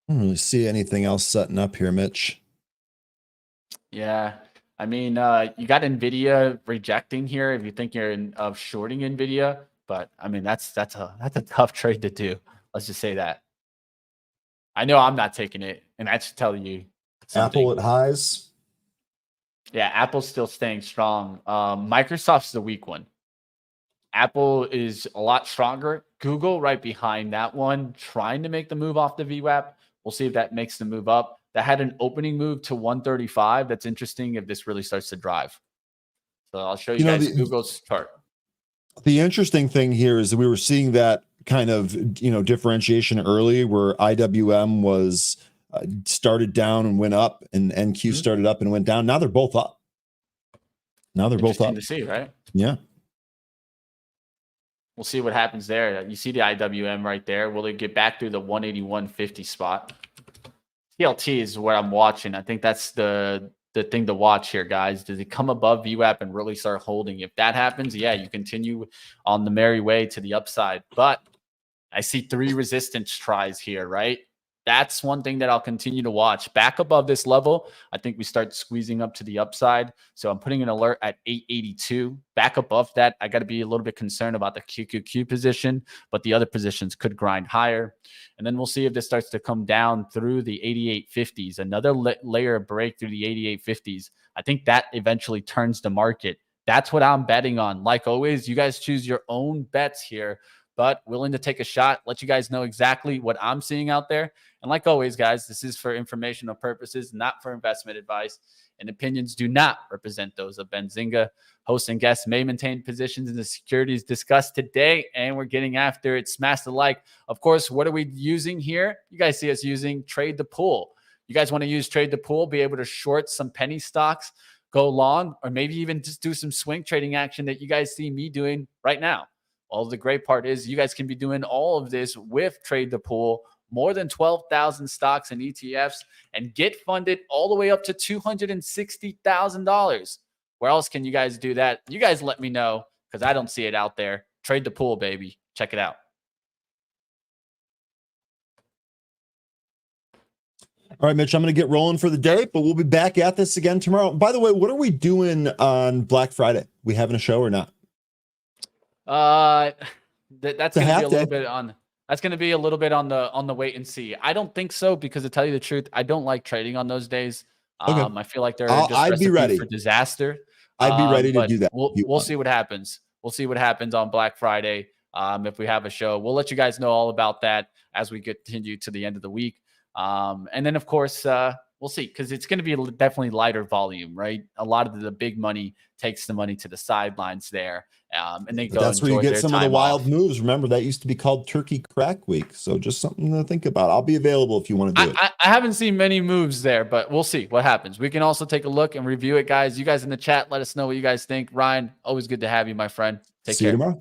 I don't really see anything else setting up here, Mitch. Yeah. I mean, you got NVIDIA rejecting here if you think you're of shorting NVIDIA, but I mean, that's a tough trade to do. Let's just say that. I know I'm not taking it, and that should tell you something. Apple at highs. Yeah, Apple's still staying strong. Microsoft's the weak one. Apple is a lot stronger. Google right behind that one, trying to make the move off the VWAP. We'll see if that makes the move up. That had an opening move to 135. That's interesting if this really starts to drive. So I'll show you guys Google's chart. The interesting thing here is that we were seeing that kind of, differentiation early where IWM was started down and went up, and NQ started up and went down. Now they're both up. To see, right? Yeah. We'll see what happens there. You see the IWM right there. Will it get back through the 181.50 spot? TLT is what I'm watching. I think that's the thing to watch here, guys. Does it come above VWAP and really start holding? If that happens, yeah, you continue on the merry way to the upside. But I see 3 resistance tries here, right? That's one thing that I'll continue to watch. Back above this level, I think we start squeezing up to the upside. So I'm putting an alert at 882. Back above that, I got to be a little bit concerned about the QQQ position, but the other positions could grind higher. And then we'll see if this starts to come down through the 8850s, another layer of break through the 8850s. I think that eventually turns the market. That's what I'm betting on. Like always, you guys choose your own bets here, but willing to take a shot, let you guys know exactly what I'm seeing out there. And like always, guys, this is for informational purposes, not for investment advice. And opinions do not represent those of Benzinga. Hosts and guests may maintain positions in the securities discussed today, and we're getting after it. Smash the like. Of course, what are we using here? You guys see us using Trade the Pool. You guys want to use Trade the Pool, be able to short some penny stocks, go long, or maybe even just do some swing trading action that you guys see me doing right now. Well, the great part is you guys can be doing all of this with Trade the Pool, more than 12,000 stocks and ETFs, and get funded all the way up to $260,000. Where else can you guys do that? You guys let me know, because I don't see it out there. Trade the Pool, baby. Check it out. All right, Mitch, I'm going to get rolling for the day, but we'll be back at this again tomorrow. By the way, what are we doing on Black Friday? We having a show or not? That's going to be a little bit on. That's going to be a little bit on the wait and see. I don't think so, because to tell you the truth, I don't like trading on those days. I feel like they're just I'd be ready for disaster. I'd be ready to do that. We'll see what happens. We'll see what happens on Black Friday. If we have a show, we'll let you guys know all about that as we continue to the end of the week. And then, of course, we'll see, because it's going to be definitely lighter volume, right? A lot of the big money takes the money to the sidelines there. And they go. That's where you get some of the wild moves. Remember, that used to be called Turkey Crack Week. So just something to think about. I'll be available if you want to do it. I haven't seen many moves there, but we'll see what happens. We can also take a look and review it, guys. You guys in the chat, let us know what you guys think. Ryan, always good to have you, my friend. Take care. See you tomorrow.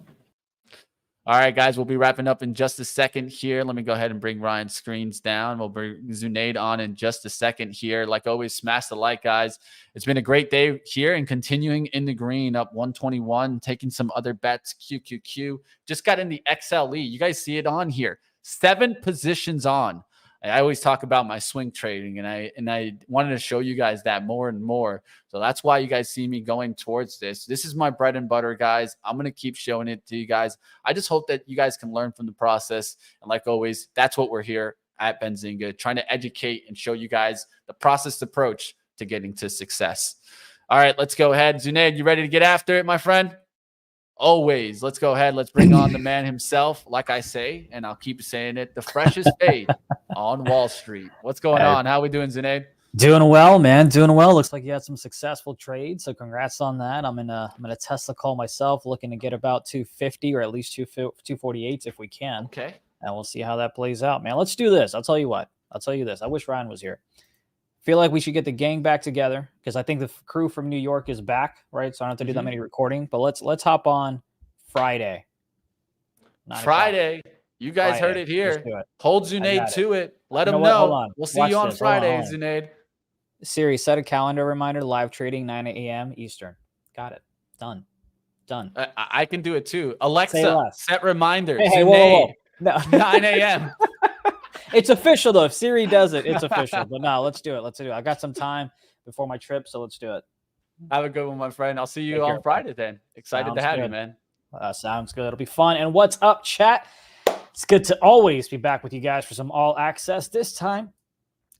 All right, guys, we'll be wrapping up in just a second here. Let me go ahead and bring Ryan's screens down. We'll bring Zunaid on in just a second here. Like always, smash the like, guys. It's been a great day here and continuing in the green, up 121, taking some other bets. QQQ just got in the XLE. You guys see it on here. 7 positions on. I always talk about my swing trading, and I wanted to show you guys that more and more. So that's why you guys see me going towards this. This is my bread and butter, guys. I'm going to keep showing it to you guys. I just hope that you guys can learn from the process. And like always, that's what we're here at Benzinga, trying to educate and show you guys the process approach to getting to success. All right, let's go ahead. Zunaid, you ready to get after it, my friend? Always. Let's go ahead. Let's bring on the man himself, like I say, and I'll keep saying it, the freshest fade on Wall Street. What's going on? How we doing, Zunaid? Doing well, man. Doing well. Looks like you had some successful trades, so congrats on that. I'm in a Tesla call myself, looking to get about 250 or at least 248 if we can. Okay. And we'll see how that plays out, man. Let's do this. I'll tell you what. I'll tell you this. I wish Ryan was here. Feel like we should get the gang back together because I think the crew from New York is back, right? So I don't have to do that many recording. But let's hop on Friday. Friday. You guys heard it here. Hold Zunaid to it. Let him know. Hold on. We'll see you on Friday, Zunaid. Siri, set a calendar reminder, live trading, 9 a.m. Eastern. Got it. Done. I can do it too. Alexa, set reminder. Hey, whoa. No. 9 a.m. It's official, though. If Siri does it, it's official. But no, let's do it. I got some time before my trip, so let's do it. Have a good one, my friend. I'll see you on Friday then. Excited to have you, man. Sounds good. It'll be fun. And what's up, chat? It's good to always be back with you guys for some all access. This time,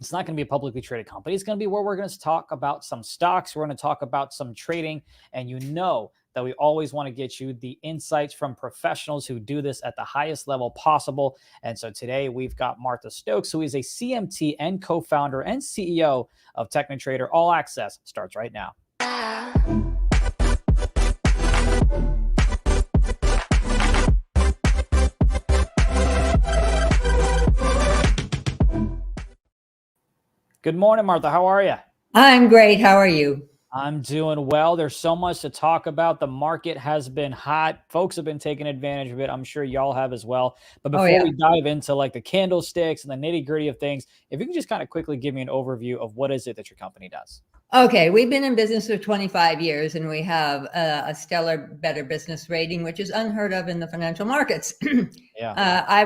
it's not going to be a publicly traded company. It's going to be where we're going to talk about some stocks. We're going to talk about some trading. And you know that we always want to get you the insights from professionals who do this at the highest level possible. And so today we've got Martha Stokes, who is a CMT and co-founder and CEO of TechniTrader. All Access starts right now. Good morning, Martha. How are you? I'm great. How are you? I'm doing well. There's so much to talk about. The market has been hot. Folks have been taking advantage of it. I'm sure y'all have as well. But before we dive into like the candlesticks and the nitty gritty of things, if you can just kind of quickly give me an overview of what is it that your company does? Okay. We've been in business for 25 years and we have a stellar Better Business rating, which is unheard of in the financial markets. I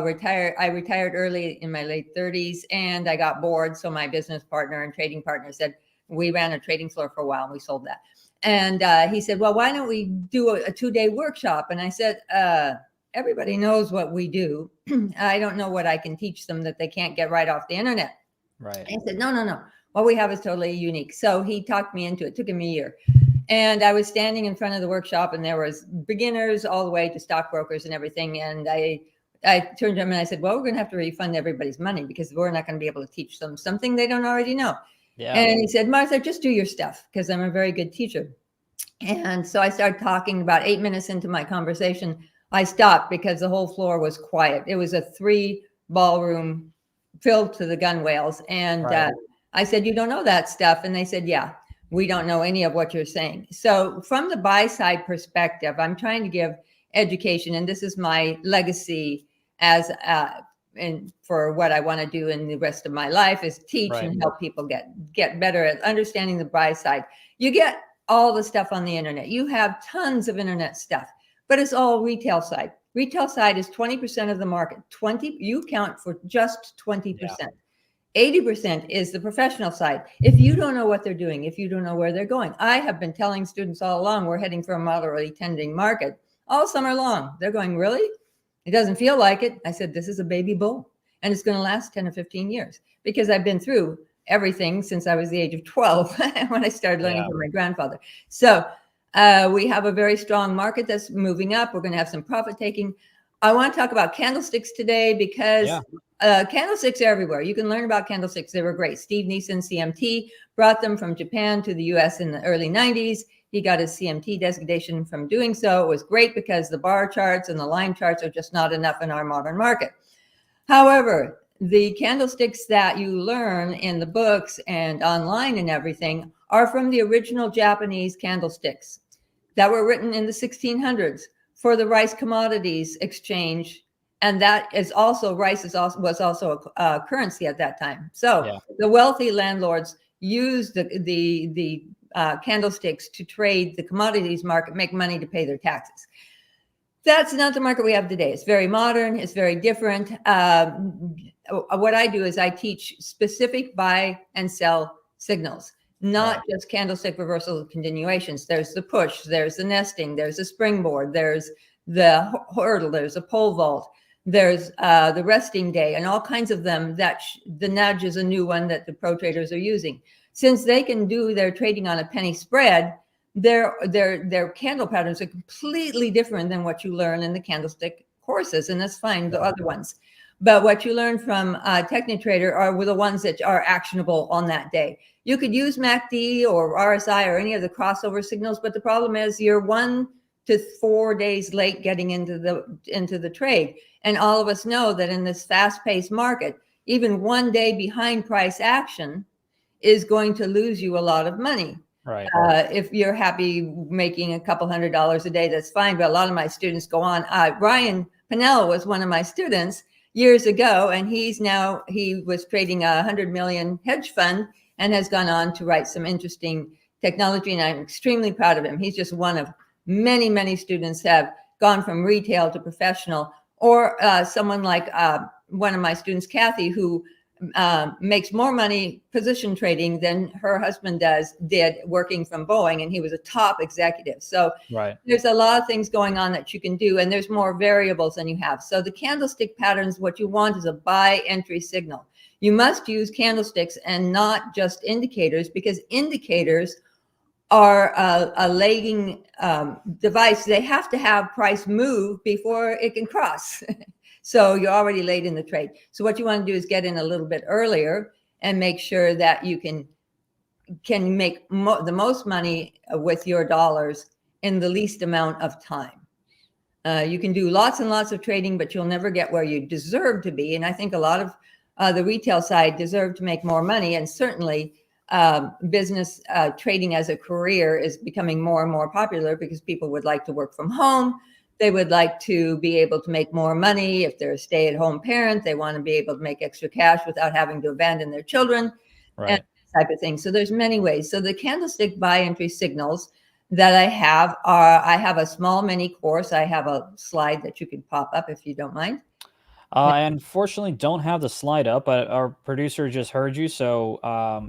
retired early in my late 30s and I got bored. So my business partner and trading partner said, we ran a trading floor for a while and we sold that. And he said, well, why don't we do a 2-day workshop? And I said, everybody knows what we do. I don't know what I can teach them that they can't get right off the internet. Right. And he said, no. What we have is totally unique. So he talked me into it. It took him a year. And I was standing in front of the workshop and there was beginners all the way to stockbrokers and everything. And I turned to him and I said, well, we're going to have to refund everybody's money because we're not going to be able to teach them something they don't already know. Yeah. And he said, Martha, just do your stuff because I'm a very good teacher. And so I started talking. About 8 minutes into my conversation, I stopped because the whole floor was quiet. It was a 3-ballroom filled to the gunwales. And I said, you don't know that stuff? And they said, yeah, we don't know any of what you're saying. So from the buy side perspective, I'm trying to give education. And this is my legacy as and for what I want to do in the rest of my life is teach and help people get better at understanding the buy side. You get all the stuff on the internet. You have tons of internet stuff, but it's all retail side. Retail side is 20% of the market. You count for just 20%. 80% is the professional side. If you don't know what they're doing, if you don't know where they're going, I have been telling students all along, we're heading for a moderately tending market all summer long. They're going, really? It doesn't feel like it. I said, this is a baby bull and it's going to last 10 or 15 years because I've been through everything since I was the age of 12 when I started learning from my grandfather. So we have a very strong market that's moving up. We're going to have some profit taking. I want to talk about candlesticks today because candlesticks are everywhere. You can learn about candlesticks. They were great. Steve Neeson, CMT, brought them from Japan to the US in the early 90s. He got his CMT designation from doing so. It was great because the bar charts and the line charts are just not enough in our modern market. However, the candlesticks that you learn in the books and online and everything are from the original Japanese candlesticks that were written in the 1600s for the rice commodities exchange. And that is also, rice was also a currency at that time. So the wealthy landlords used the candlesticks to trade the commodities market, make money to pay their taxes. That's not the market we have today. It's very modern. It's very different. what I do is I teach specific buy and sell signals, not just candlestick reversals and continuations. There's the push, there's the nesting, there's the springboard, there's the hurdle, there's a pole vault, there's the resting day, and all kinds of them. That the nudge is a new one that the pro traders are using. Since they can do their trading on a penny spread, their candle patterns are completely different than what you learn in the candlestick courses, and that's fine, the other ones. But what you learn from TechniTrader are the ones that are actionable on that day. You could use MACD or RSI or any of the crossover signals, but the problem is you're 1 to 4 days late getting into the trade. And all of us know that in this fast-paced market, even 1 day behind price action is going to lose you a lot of money. Right. If you're happy making a couple $100 a day, that's fine. But a lot of my students go on. Ryan Pennell was one of my students years ago, and he was trading a 100 million hedge fund and has gone on to write some interesting technology. And I'm extremely proud of him. He's just one of many, many students have gone from retail to professional, or someone like one of my students, Kathy, who makes more money position trading than her husband did working from Boeing, and he was a top executive. So there's a lot of things going on that you can do, and there's more variables than you have. So the candlestick patterns, what you want is a buy entry signal. You must use candlesticks and not just indicators, because indicators are a lagging device. They have to have price move before it can cross. So you're already late in the trade. So what you want to do is get in a little bit earlier and make sure that you can make the most money with your dollars in the least amount of time. You can do lots and lots of trading, but you'll never get where you deserve to be. And I think a lot of the retail side deserve to make more money. And certainly business trading as a career is becoming more and more popular because people would like to work from home. They would like to be able to make more money. If they're a stay-at-home parent, they want to be able to make extra cash without having to abandon their children, and type of thing. So there's many ways. So the candlestick buy entry signals that I have I have a small mini course. I have a slide that you can pop up if you don't mind. I unfortunately don't have the slide up, but our producer just heard you. So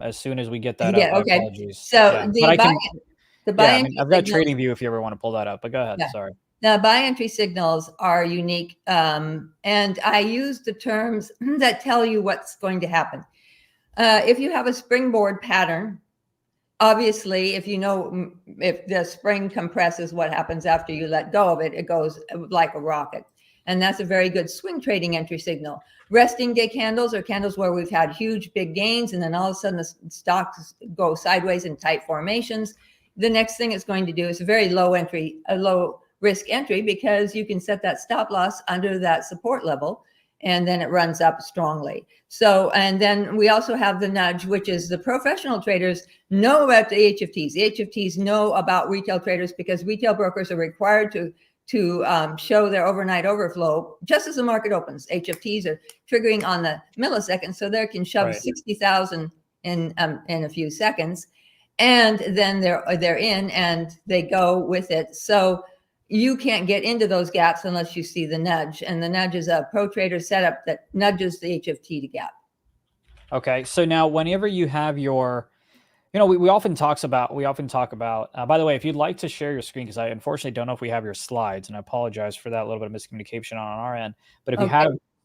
as soon as we get that up, okay. Apologies. So the buy entry I've got TradingView if you ever want to pull that up, but go ahead. Sorry. Now, buy entry signals are unique, and I use the terms that tell you what's going to happen. If you have a springboard pattern, obviously, if you know if the spring compresses, what happens after you let go of it, it goes like a rocket. And that's a very good swing trading entry signal. Resting day candles are candles where we've had huge, big gains, and then all of a sudden the stocks go sideways in tight formations. The next thing it's going to do is a very low risk entry, because you can set that stop loss under that support level, and then it runs up strongly. So, and then we also have the nudge, which is the professional traders know about the HFTs. The HFTs know about retail traders because retail brokers are required to show their overnight overflow just as the market opens. HFTs are triggering on the millisecond, so they can shove 60,000 in a few seconds, and then they're in and they go with it. So you can't get into those gaps unless you see the nudge, and the nudge is a pro trader setup that nudges the HFT to gap. Okay, so now whenever you have your, we often talk about. By the way, if you'd like to share your screen, because I unfortunately don't know if we have your slides, and I apologize for that little bit of miscommunication on our end. But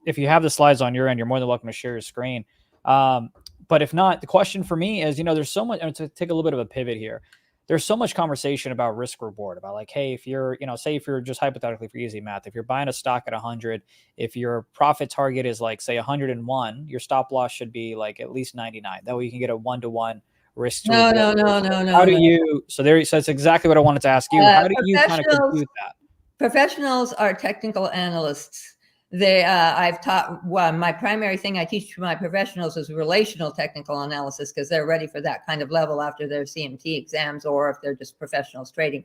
if you have the slides on your end, you're more than welcome to share your screen. But if not, the question for me is, there's so much. To take a little bit of a pivot here. There's so much conversation about risk reward, about like, hey, if you're, say if you're just hypothetically for easy math, if you're buying a stock at 100, if your profit target is like, say 101, your stop loss should be like at least 99. That way you can get a 1-to-1 risk. No. How do you, so that's exactly what I wanted to ask you. How do you kind of compute that? Professionals are technical analysts. I've taught, my primary thing I teach to my professionals is relational technical analysis, because they're ready for that kind of level after their CMT exams, or if they're just professionals trading.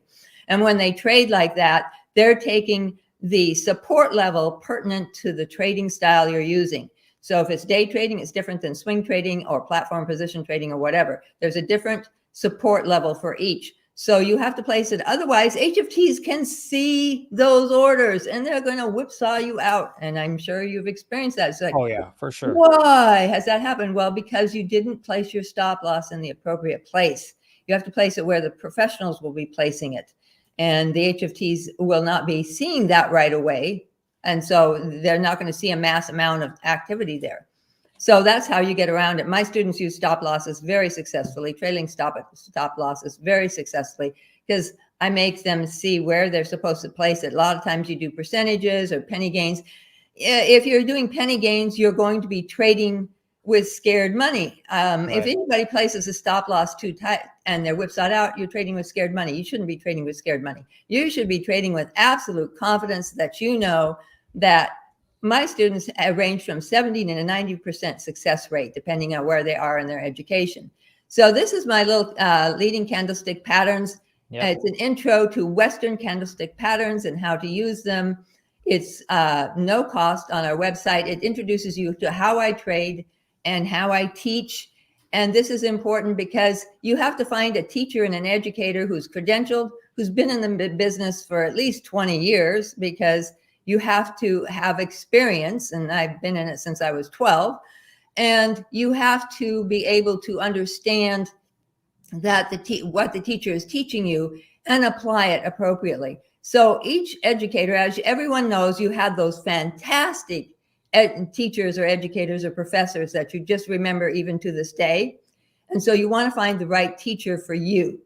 And when they trade like that, they're taking the support level pertinent to the trading style you're using. So if it's day trading, it's different than swing trading or platform position trading or whatever. There's a different support level for each. So you have to place it. Otherwise, HFTs can see those orders and they're going to whipsaw you out. And I'm sure you've experienced that. It's like, Oh yeah, for sure. why has that happened? Well, because you didn't place your stop loss in the appropriate place. You have to place it where the professionals will be placing it. And the HFTs will not be seeing that right away. And so they're not going to see a mass amount of activity there. So that's how you get around it. My students use stop losses very successfully, trailing stop losses very successfully, because I make them see where they're supposed to place it. A lot of times you do percentages or penny gains. If you're doing penny gains, you're going to be trading with scared money. If anybody places a stop loss too tight and they're whipsawed out, you're trading with scared money. You shouldn't be trading with scared money. You should be trading with absolute confidence that you know that my students range from 70 to 90% success rate, depending on where they are in their education. So this is my little leading candlestick patterns. It's an intro to Western candlestick patterns and how to use them. It's no cost on our website. It introduces you to how I trade and how I teach. And this is important because you have to find a teacher and an educator who's credentialed, who's been in the business for at least 20 years, because you have to have experience, and I've been in it since I was 12, and you have to be able to understand that what the teacher is teaching you and apply it appropriately. So each educator, as everyone knows, you have those fantastic teachers or educators or professors that you just remember even to this day. And so you want to find the right teacher for you.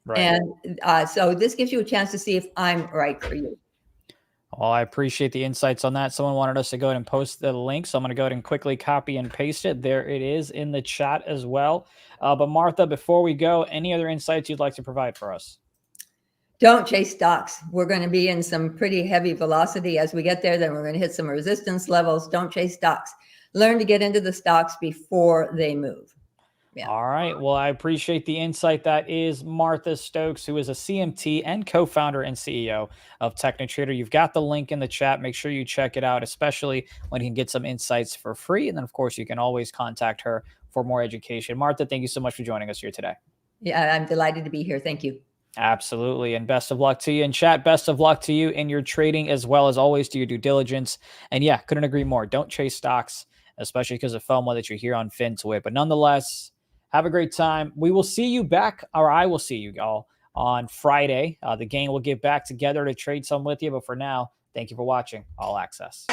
Right. And so this gives you a chance to see if I'm right for you. Well, I appreciate the insights on that. Someone wanted us to go ahead and post the link, so I'm going to go ahead and quickly copy and paste it. There it is in the chat as well. But Martha, before we go, any other insights you'd like to provide for us? Don't chase stocks. We're going to be in some pretty heavy velocity as we get there. Then we're going to hit some resistance levels. Don't chase stocks. Learn to get into the stocks before they move. Yeah. All right. Well, I appreciate the insight. That is Martha Stokes, who is a CMT and co-founder and CEO of TechniTrader. You've got the link in the chat. Make sure you check it out, especially when you can get some insights for free. And then, of course, you can always contact her for more education. Martha, thank you so much for joining us here today. Yeah, I'm delighted to be here. Thank you. Absolutely. And best of luck to you in chat. Best of luck to you in your trading, as well as always do your due diligence. And yeah, couldn't agree more. Don't chase stocks, especially because of FOMO that you're here on FinTwit. But nonetheless, have a great time. We will see you back, or I will see you all on Friday. The gang will get back together to trade some with you. But for now, thank you for watching All Access.